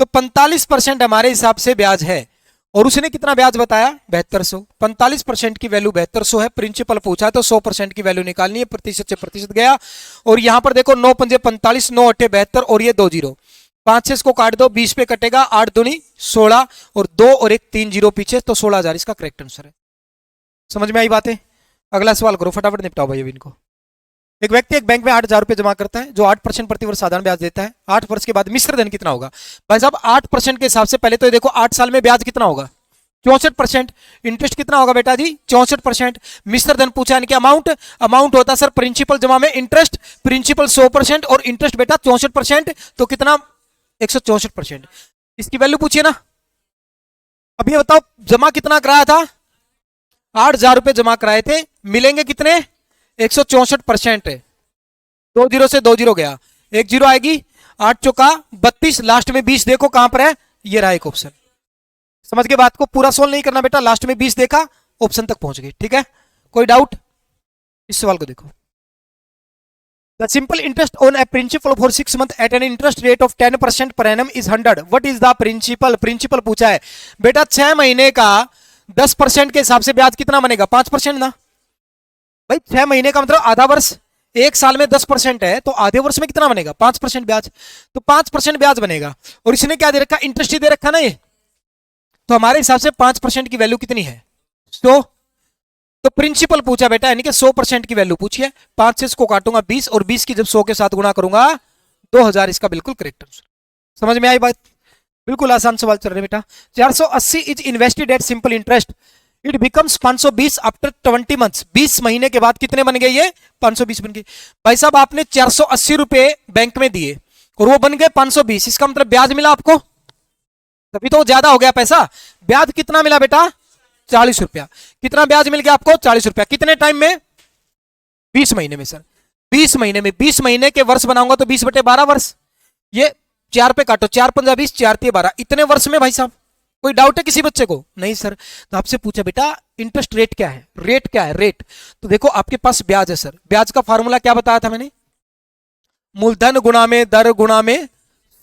[SPEAKER 1] तो 45% हमारे हिसाब से ब्याज है, और उसने कितना ब्याज बताया 7200। 45% की वैल्यू 7200 है, प्रिंसिपल पूछा है तो 100% की वैल्यू निकालनी है, प्रतिशत से प्रतिशत गया। और यहां पर देखो 9 पंजे 45, 9 अठे 72 और ये 2 0, 5 से इसको काट दो, 20 पे कटेगा, 8 दूनी 16 और 2 और एक 3 0 पीछे, तो 16,000 इसका करेक्ट आंसर है। समझ में आई बातें। अगला सवाल करो फटाफट, निपटाओ भाई अभी इनको। एक व्यक्ति एक बैंक में 8,000 रुपए जमा करता है जो 8% प्रति वर्ष साधारण ब्याज देता है। 8 वर्ष के बाद मिश्र धन कितना होगा। भाई साहब 8% के हिसाब से पहले तो ये देखो 8 साल में ब्याज कितना होगा 64%, इंटरेस्ट कितना होगा बेटा जी 64%। मिश्र धन पूछा है, अमाउंट होता सर प्रिंसिपल जमा में इंटरेस्ट, प्रिंसिपल 100% और इंटरेस्ट बेटा 64%, तो कितना 164%। इसकी वैल्यू पूछिए ना। अब ये बताओ जमा कितना कराया था, 8,000 रुपए जमा कराए थे, मिलेंगे कितने 164%। 2 0 से 2 0 गया, 1 0 आएगी, 8 चौका 32, लास्ट में 20 देखो कहां पर है, ये रहा एक ऑप्शन। समझ के बात को, पूरा सोल्व नहीं करना बेटा, लास्ट में 20 देखा ऑप्शन तक पहुंच गई, ठीक है। कोई डाउट। इस सवाल को देखो, the simple interest on a principal for 6 months at an interest rate of 10% per annum is 100, what is the principal. Principal पूछा है बेटा 6 महीने का 10% के हिसाब से ब्याज कितना बनेगा 5% ना। भाई 6 महीने का मतलब आधा वर्ष, 1 साल में 10% है तो आधे वर्ष में कितना बनेगा 5% ब्याज, तो 5% ब्याज बनेगा। और इसने क्या दे रखा, इंटरेस्ट ही दे रखा ना ये, तो हमारे हिसाब से 5% की वैल्यू कितनी है 100। तो प्रिंसिपल पूछा बेटा, यानी कि 100% की वैल्यू पूछी है। 5 से इसको काटूंगा 20 और 20 की जब 100 के साथ गुणा करूंगा 2,000, इसका बिल्कुल करेक्ट आंसर। समझ में आई बात, बिल्कुल आसान सवाल चल रहे हैं बेटा। 480 is invested at simple interest, it becomes 520 after 20 months। 20 महीने के बाद कितने बन गए ये 520 बन गए। भाई साहब आपने 480 रुपए बैंक में दिए और वो बन गए 520, इसका मतलब ब्याज मिला आपको, तभी तो ज्यादा हो गया पैसा। ब्याज कितना मिला बेटा 40 रुपया। कितना ब्याज मिल गया आपको 40 रुपया, कितने टाइम में 20 महीने में सर, 20 महीने में। 20 महीने के वर्ष बनाऊंगा तो 20/12 वर्ष, ये 4 पे काटो, 4 पंजा 20, 4 3 12, इतने वर्ष में। भाई साहब कोई डाउट है किसी बच्चे को, नहीं सर। तो आपसे पूछा बेटा इंटरेस्ट रेट क्या है, रेट क्या है, रेट। तो देखो आपके पास ब्याज है सर, ब्याज का फार्मूला क्या बताया था मैंने, मूलधन गुणा में दर गुणा में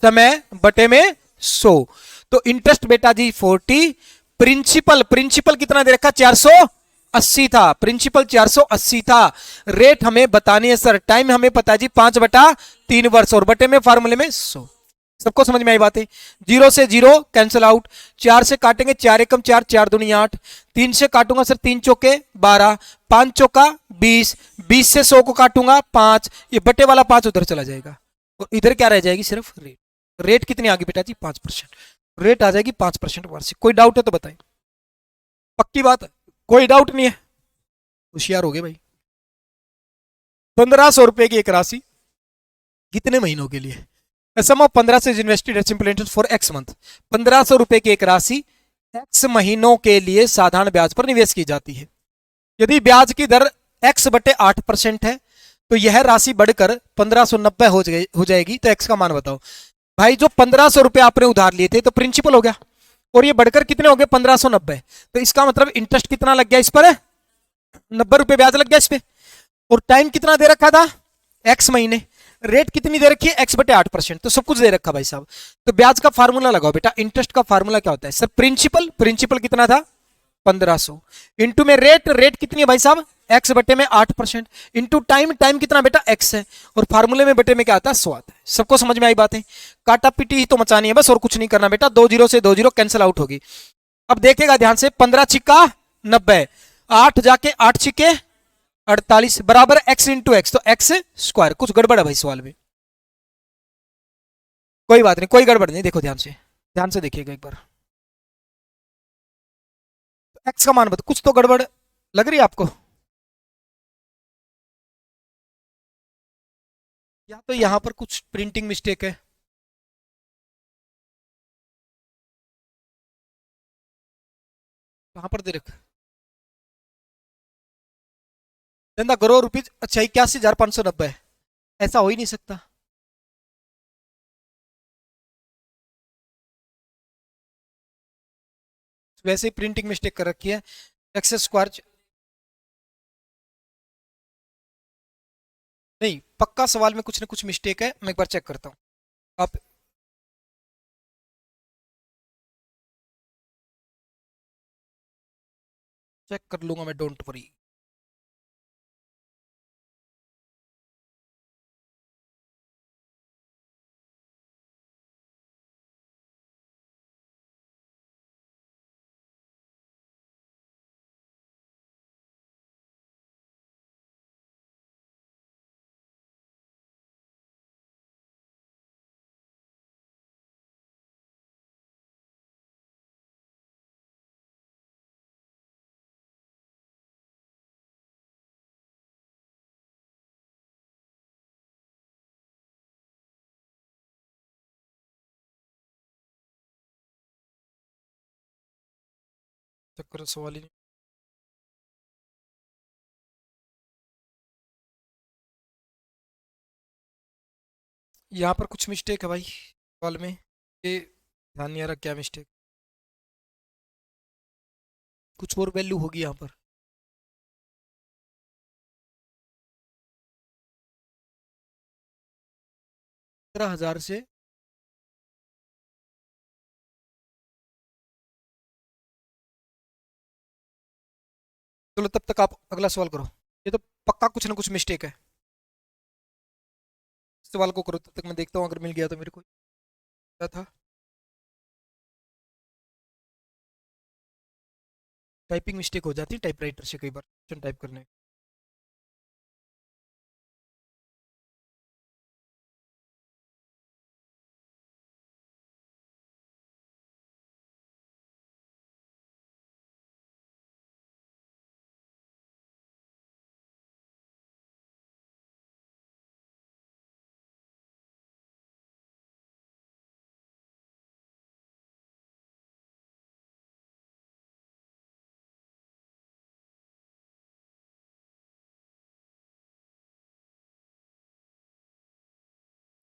[SPEAKER 1] समय बटे में 100। तो इंटरेस्ट बेटा जी 40, प्रिंसिपल कितना दे रखा 480 था, प्रिंसिपल 480 था। रेट हमें बतानी है सर, टाइम हमें पता है जी 5/3 वर्ष और बटे में फार्मूले में 100। सबको समझ में आई बात है? 0 से 0 कैंसिल आउट, 4 से काटेंगे 4 एकम 4, 4 दूनी 8, 3 से काटूंगा सर 3 चौके 12, 5 चौका 20, 20 से 100 को काटूंगा 5, ये बटे वाला 5 उधर चला जाएगा और इधर क्या रह जाएगी? सिर्फ रेट। रेट कितनी आ गई बेटा जी? 5%। रेट आ जाएगी 5% वार्षिक। कोई डाउट है तो बताएं। पक्की बात है, कोई डाउट नहीं है? होशियार हो गए भाई। 1500 रुपए की एक राशि कितने महीनों के लिए? सम ऑफ 15 से invested simple interest for x month. 1500 रुपए की एक राशि एक्स महीनों के लिए साधारण ब्याज पर निवेश की जाती है। यदि ब्याज की दर एक्स बटे 8% है तो यह राशि बढ़कर 1590 हो जाएगी। तो एक्स का मान बताओ भाई। जो 1500 रुपए आपने उधार लिए थे तो प्रिंसिपल हो गया और ये बढ़कर कितने हो गए? 1590। तो इसका मतलब इंटरेस्ट कितना लग गया इस पर? 90 रुपए ब्याज लग गया इस पे। और टाइम कितना दे रखा था? एक्स महीने। रेट कितनी दे रखी है? एक्स बटे 8%। तो सब कुछ दे रखा भाई साहब। तो ब्याज का फार्मूला लगाओ बेटा। इंटरेस्ट का फार्मूला क्या होता है सर? प्रिंसिपल। प्रिंसिपल कितना था? 1500 इंटू में रेट। रेट कितनी है भाई साहब? एक्स बटे में 8% इंटू टाइम। टाइम कितना बेटा? एक्स है। और फार्मूले में बटे में क्या आता है? 100 आता है। सबको समझ में आई बात है? काटा पीटी ही तो मचानी है बस, और कुछ नहीं करना बेटा। 2 0 से 2 0 कैंसिल आउट होगी। अब देखेगा ध्यान से, 15 छिक्का 90, 8 जाके 8 छिक्के 48 बराबर एक्स इंटू एक्स, तो एक्स स्क्वायर। कुछ गड़बड़ है भाई सवाल में? कोई बात नहीं, कोई गड़बड़ नहीं। देखो ध्यान से देखिएगा एक बार। एक्स का मान बताओ। कुछ तो गड़बड़ लग रही है आपको? या तो यहां पर कुछ प्रिंटिंग मिस्टेक है। कहां पर दे रखा? चंदा करोड़ रुपीज। अच्छा, 81,590। ऐसा हो ही नहीं सकता। वैसे ही प्रिंटिंग मिस्टेक कर रखी है। एक्स स्क्वायर नहीं, पक्का सवाल में कुछ ना कुछ मिस्टेक है। मैं एक बार चेक करता हूँ। आप चेक कर लूंगा मैं, डोंट वरी। चेक करो, सवाल ही नहीं। यहाँ पर कुछ मिस्टेक है भाई सवाल में। ये ध्यान नहीं आ रहा क्या मिस्टेक। कुछ और वैल्यू होगी यहाँ पर। 15,000 से चलो, तब तक आप अगला सवाल करो। ये तो पक्का कुछ ना कुछ मिस्टेक है। इस सवाल को करो, तब तक मैं देखता हूँ अगर मिल गया तो मेरे को। क्या था? टाइपिंग मिस्टेक हो जाती है टाइपराइटर से कई बार टाइप करने।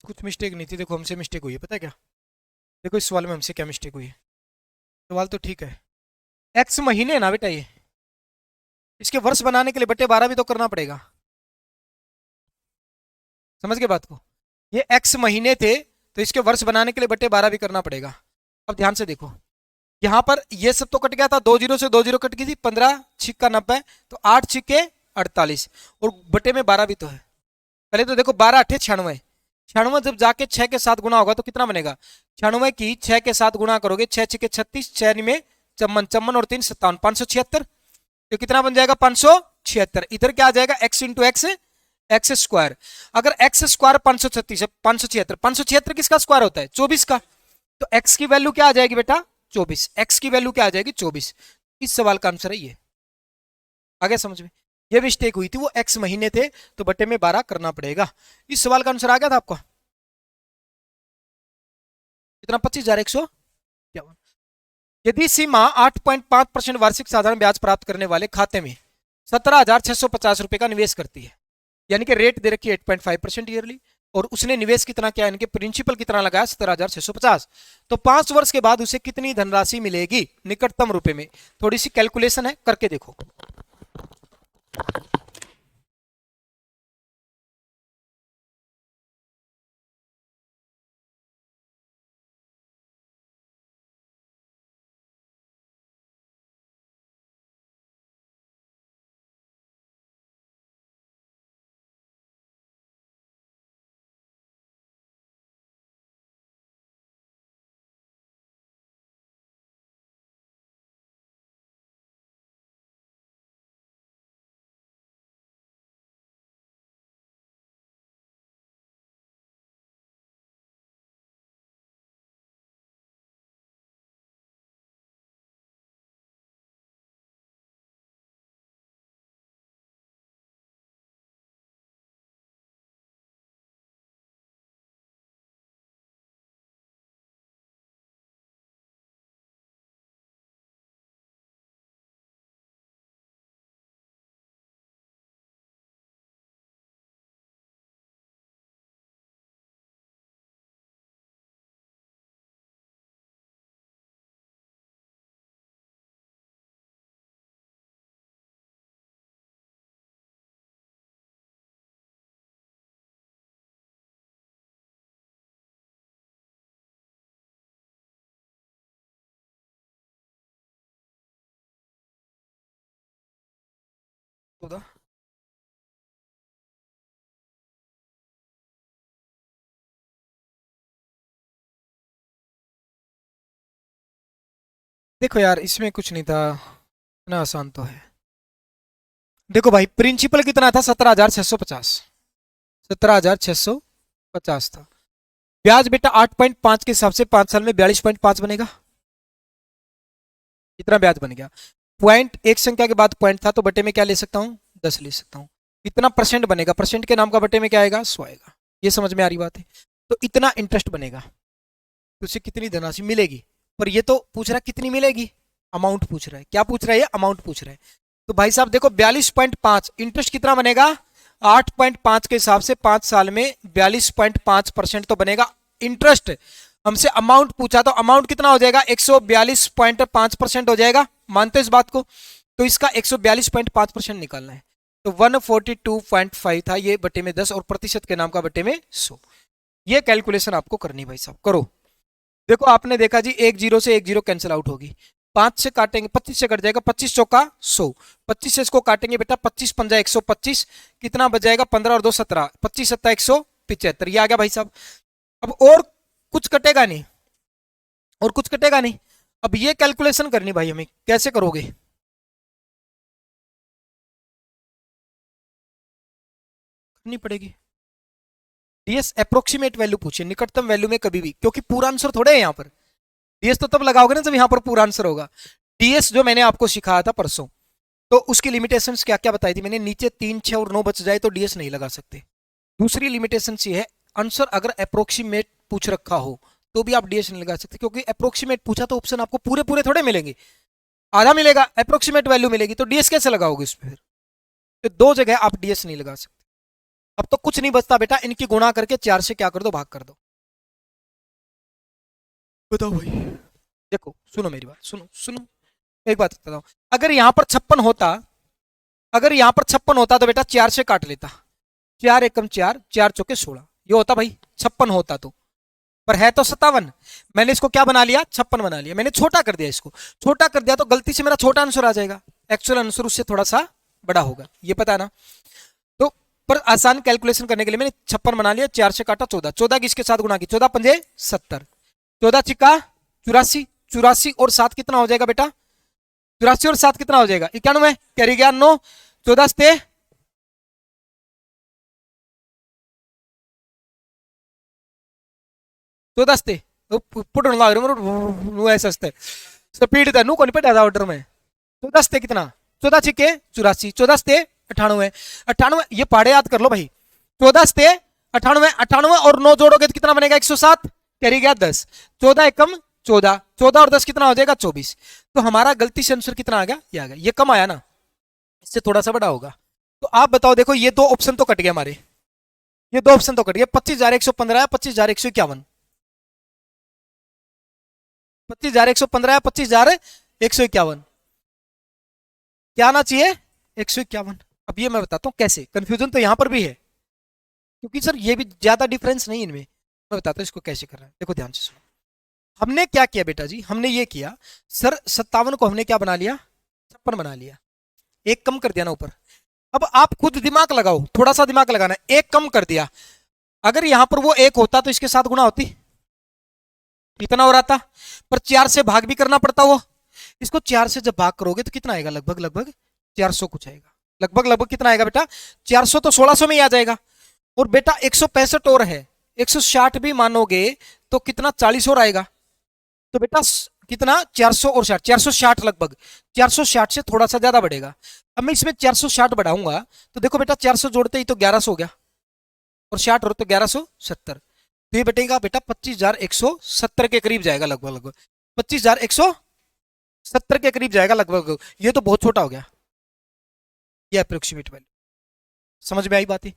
[SPEAKER 1] कुछ मिस्टेक नहीं थी। देखो हमसे मिस्टेक हुई है, पता है क्या? देखो इस सवाल में हमसे क्या मिस्टेक हुई है। सवाल तो ठीक है। एक्स महीने है ना बेटा, ये इसके वर्ष बनाने के लिए बटे 12 भी तो करना पड़ेगा। समझ के बात को? ये एक्स महीने थे तो इसके वर्ष बनाने के लिए बटे 12 भी करना पड़ेगा। अब ध्यान से देखो, यहाँ पर ये सब तो कट गया था। 2 0 से 2 0 कट गई थी। 15 छिक्का 90, तो 8 छिक्के 48 और बटे में 12 भी तो है। पहले तो देखो 12 8 96, 96 जब जाके 6 के साथ गुणा होगा तो कितना बनेगा, 96 की 6 के साथ गुणा करोगे, 6 6 के 36, 6 में चम्मन, चम्मन और 3 57, 576, तो कितना बन जाएगा 576। इधर क्या आ जाएगा, x into x, x square. अगर एक्स स्क्वायर 536 है, 576, 576 किसका स्क्वायर होता है, 24 का, तो x की वैल्यू क्या आ जाएगी बेटा 24, x की वैल्यू क्या आ जाएगी 24। इस सवाल का आंसर है ये। आगे समझ में, ये मिस्टेक हुई थी, वो x महीने थे तो बटे में 12 करना पड़ेगा। इस सवाल का आंसर आ गया था आपको कितना, 25,151। यदि सीमा 8.5% वार्षिक साधारण ब्याज प्राप्त करने वाले खाते में 17,650 रुपए का निवेश करती है, यानी कि रेट दे रखी है 8.5% ईयरली, और उसने निवेश कितना किया, यानी कि प्रिंसिपल कितना लगाया 17,650, तो 5 वर्ष के बाद उसे कितनी धनराशि मिलेगी निकटतम रुपए में। थोड़ी सी कैलकुलेशन है, करके देखो। तो देखो यार, इसमें कुछ नहीं था, इतना आसान तो है। देखो भाई, प्रिंसिपल कितना था 17,650, 17,650 था। ब्याज बेटा 8.5 के हिसाब से 5 साल में 42.5 बनेगा, इतना ब्याज बन गया। पॉइंट एक संख्या के बाद पॉइंट था तो बटे में क्या ले सकता हूँ, 10 ले सकता हूँ। इतना परसेंट बनेगा, परसेंट के नाम का बटे में क्या आएगा, 100 आएगा। ये समझ में आ रही बात है। तो इतना इंटरेस्ट बनेगा, तो उसे कितनी धनराशि मिलेगी। पर ये तो पूछ रहा है कितनी मिलेगी, अमाउंट पूछ रहा है। क्या पूछ रहा है ये, अमाउंट पूछ रहा है। तो भाई साहब देखो 42.5, इंटरेस्ट कितना बनेगा 8.5 के हिसाब से 5 साल में 42.5% तो बनेगा इंटरेस्ट। हमसे अमाउंट पूछा तो अमाउंट कितना हो जाएगा 142.5% हो जाएगा, मानते इस बात को। तो इसका 142.5% निकालना है, तो 142.5 था, ये बटे में 10 और प्रतिशत के नाम का बटे में 100। ये कैलकुलेशन आपको करनी भाई साहब, करो। देखो आपने देखा जी, एक जीरो से एक जीरो कैंसिल आउट होगी, 5 से काटेंगे 25 से कट जाएगा, 25 चौका 100, 25 से इसको काटेंगे बेटा 25 पंजा 125, कितना बच जाएगा 15 और 2 17, 25 सत्ता 175, ये आ गया भाई साहब। अब और कुछ कटेगा नहीं, और कुछ कटेगा नहीं। अब ये कैलकुलेशन करनी भाई हमें, कैसे करोगे, करनी पड़ेगी। डीएस अप्रोक्सीमेट वैल्यू पूछिए, निकटतम वैल्यू में कभी भी, क्योंकि पूरा आंसर थोड़े है यहाँ पर। डीएस तो तब लगाओगे ना जब यहाँ पर पूरा आंसर होगा। डीएस जो मैंने आपको सिखाया था परसों, तो उसकी लिमिटेशंस क्या क्या बताई थी मैंने, नीचे 3 6 और 9 बच जाए तो डीएस नहीं लगा सकते। दूसरी लिमिटेशन ये है, आंसर अगर अप्रोक्सीमेट पूछ रखा हो तो भी आप डीएस नहीं लगा सकते, क्योंकि अप्रोक्सीमेट पूछा तो ऑप्शन आपको पूरे पूरे थोड़े मिलेंगे, आधा मिलेगा, अप्रोक्सीमेट वैल्यू मिलेगी, तो डीएस कैसे लगाओगे इसमें फिर। तो दो जगह आप डीएस नहीं लगा सकते। अब तो कुछ नहीं बचता बेटा, इनकी गुणा करके 4 से क्या कर दो, भाग कर दो। बताओ भाई, देखो सुनो मेरी बात, सुनो सुनो, एक बात बताता हूं। अगर यहां पर 56 होता, अगर यहां पर 56 होता तो बेटा 4 से काट लेता, 4 एकम 4, 4 चौके 16, ये होता भाई 56 होता तो। पर है तो 57, मैंने इसको क्या बना लिया 56 बना लिया, मैंने छोटा कर दिया, इसको छोटा कर दिया तो गलती से मेरा छोटा आंसर आ जाएगा, एक्चुअल आंसर उससे थोड़ा सा बड़ा होगा, ये पता है ना। तो पर आसान कैलकुलेशन करने के लिए मैंने 56 बना लिया, 4 से काटा 14, 14 किसके साथ गुणा की, 14 पंजे 70, 14 चिक्का 84, 84 और 7 कितना हो जाएगा बेटा, 84 और 7 कितना हो जाएगा 91, कैरी गया 9, 14 से 14 से पुट लाग रहे ऐसा स्पीड था नु कोनी पे ज्यादा ऑर्डर में, 14 से कितना, 14 छिके 84, 14 से 98, 98 ये पहाड़े याद कर लो भाई, 14 से 98, 98 और 9 जोड़ोगे तो कितना बनेगा 107, कैरी गया 10, 14 एकम 14, 14 और 10 कितना हो जाएगा 24। तो हमारा गलती से आंसर कितना आ गया, ये आ गया, ये कम आया ना, इससे थोड़ा सा बड़ा होगा। तो आप बताओ, देखो ये दो ऑप्शन तो कट गए हमारे, ये दो ऑप्शन तो कट गए, 25,115 25,151, 25,115 25,151, क्या आना चाहिए 151। अब ये मैं बताता हूं कैसे, कंफ्यूजन तो यहां पर भी है क्योंकि सर ये भी ज्यादा डिफरेंस नहीं इनमें, मैं बताता हूं इसको कैसे कर रहा है। देखो ध्यान से सुनो, हमने क्या किया बेटा जी, हमने ये किया सर 57 को हमने क्या बना लिया 56 बना लिया, एक कम कर दिया ना ऊपर। अब आप खुद दिमाग लगाओ, थोड़ा सा दिमाग लगाना, एक कम कर दिया, अगर यहां पर वो एक होता तो इसके साथ गुणा होती, इतना हो रहा था, पर 4 से भाग भी करना पड़ता, वो इसको 4 से जब भाग करोगे तो कितना आएगा, लगभग लगभग 400 कुछ आएगा, लगभग लगभग कितना आएगा बेटा 400, तो 1600 में ही आ जाएगा। और बेटा 165 और है, 160 भी मानोगे तो कितना 40 और आएगा, तो बेटा कितना 400 और 60, 460 लगभग, 460 से थोड़ा सा ज्यादा बढ़ेगा। अब मैं इसमें 460 बढ़ाऊंगा तो देखो बेटा 400 जोड़ते ही तो 1100 हो गया, और 60 और तो 1170, तो ये बटेगा बेटा 25,170 के करीब जाएगा, लगभग लगभग 25,170 के करीब जाएगा लगभग। ये तो बहुत छोटा हो गया, ये अप्रोक्सीमेट वैल्यू, समझ में आई बात है।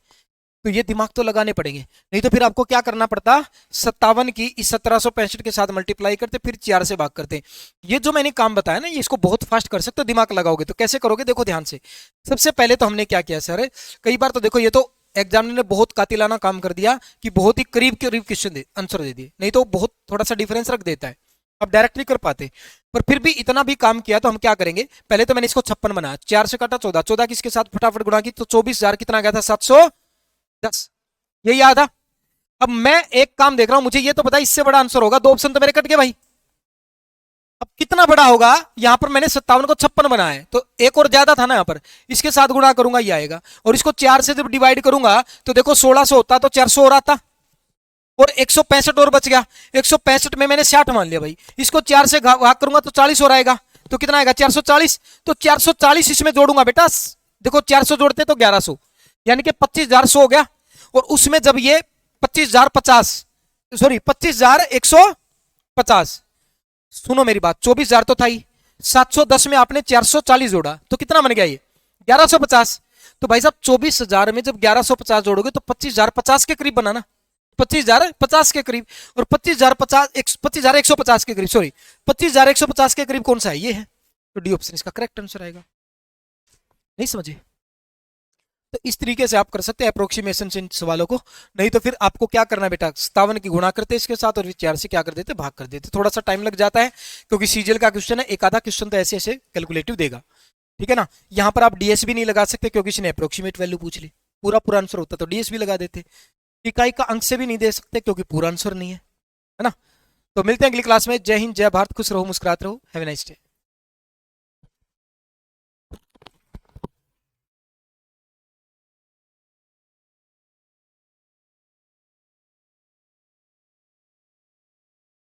[SPEAKER 1] तो ये दिमाग तो लगाने पड़ेंगे, नहीं तो फिर आपको क्या करना पड़ता, 57 की इस 1765 के साथ मल्टीप्लाई करते, फिर 4 से भाग करते। ये जो मैंने काम बताया ना, ये इसको बहुत फास्ट कर सकते हो, दिमाग लगाओगे तो। कैसे करोगे देखो ध्यान से, सबसे पहले तो हमने क्या किया सर, कई बार तो देखो ये तो एग्जामिनर ने बहुत कातिलाना काम कर दिया कि बहुत ही करीब करीब क्वेश्चन आंसर दे दिए, नहीं तो बहुत थोड़ा सा डिफरेंस रख देता है, अब डायरेक्ट नहीं कर पाते। पर फिर भी इतना भी काम किया तो हम क्या करेंगे, पहले तो मैंने इसको 56 बनाया, 4 से काटा 14, 14 किसके साथ फटाफट गुणा की, तो 24,000 कितना गया था 710, ये याद था। अब मैं एक काम देख रहा हूं, मुझे ये तो पता इससे बड़ा आंसर होगा, दो ऑप्शन तो मेरे कट गए भाई। अब कितना बड़ा होगा, यहां पर मैंने 57 को 56 बनाया है, तो एक और ज्यादा था ना, यहां पर इसके साथ गुणा करूंगा ये आएगा, और इसको 4 से जब डिवाइड करूंगा तो देखो 1600 होता तो 400 और आता, और 165 और बच गया, 165 में मैंने 60 मान लिया भाई, इसको 4 से भाग करूंगा तो 40 और आएगा, तो कितना आएगा 440, तो 440 इसमें जोड़ूंगा बेटा, देखो 400 जोड़ते तो 1100, यानी कि 25,100 हो गया। और उसमें जब ये 25,050 सॉरी 25,150, सुनो मेरी बात, 24,000 तो था ही, 710 में आपने 440 जोड़ा तो कितना बन गया ये 1150। तो भाई साहब 24,000 में जब 1150 जोड़ोगे तो 25,050 के करीब बना ना, 25,050 के करीब, और 25,150 के करीब, सॉरी 25,150 के करीब कौन सा है, ये है, तो डी ऑप्शन इसका करेक्ट आंसर आएगा। नहीं समझे, तो इस तरीके से आप कर सकते हैं अप्रोक्सीमेशन से इन सवालों को। नहीं तो फिर आपको क्या करना है बेटा, 57 की गुणा करते इसके साथ, और फिर 4 से क्या कर देते भाग कर देते, थोड़ा सा टाइम लग जाता है क्योंकि सीजीएल का क्वेश्चन है, एक आधा क्वेश्चन तो ऐसे ऐसे कैलकुलेटिव देगा, ठीक है ना। यहाँ पर आप डीएस भी नहीं लगा सकते क्योंकि इसने अप्रोक्सीमेट वैल्यू पूछ ली, पूरा पूरा आंसर होता तो डीएस भी लगा देते, इकाई का अंक से भी नहीं दे सकते क्योंकि पूरा आंसर नहीं है ना। तो मिलते हैं अगली क्लास में, जय हिंद जय भारत, खुश रहो मुस्कुराते रहो, हैव ए नाइस डे।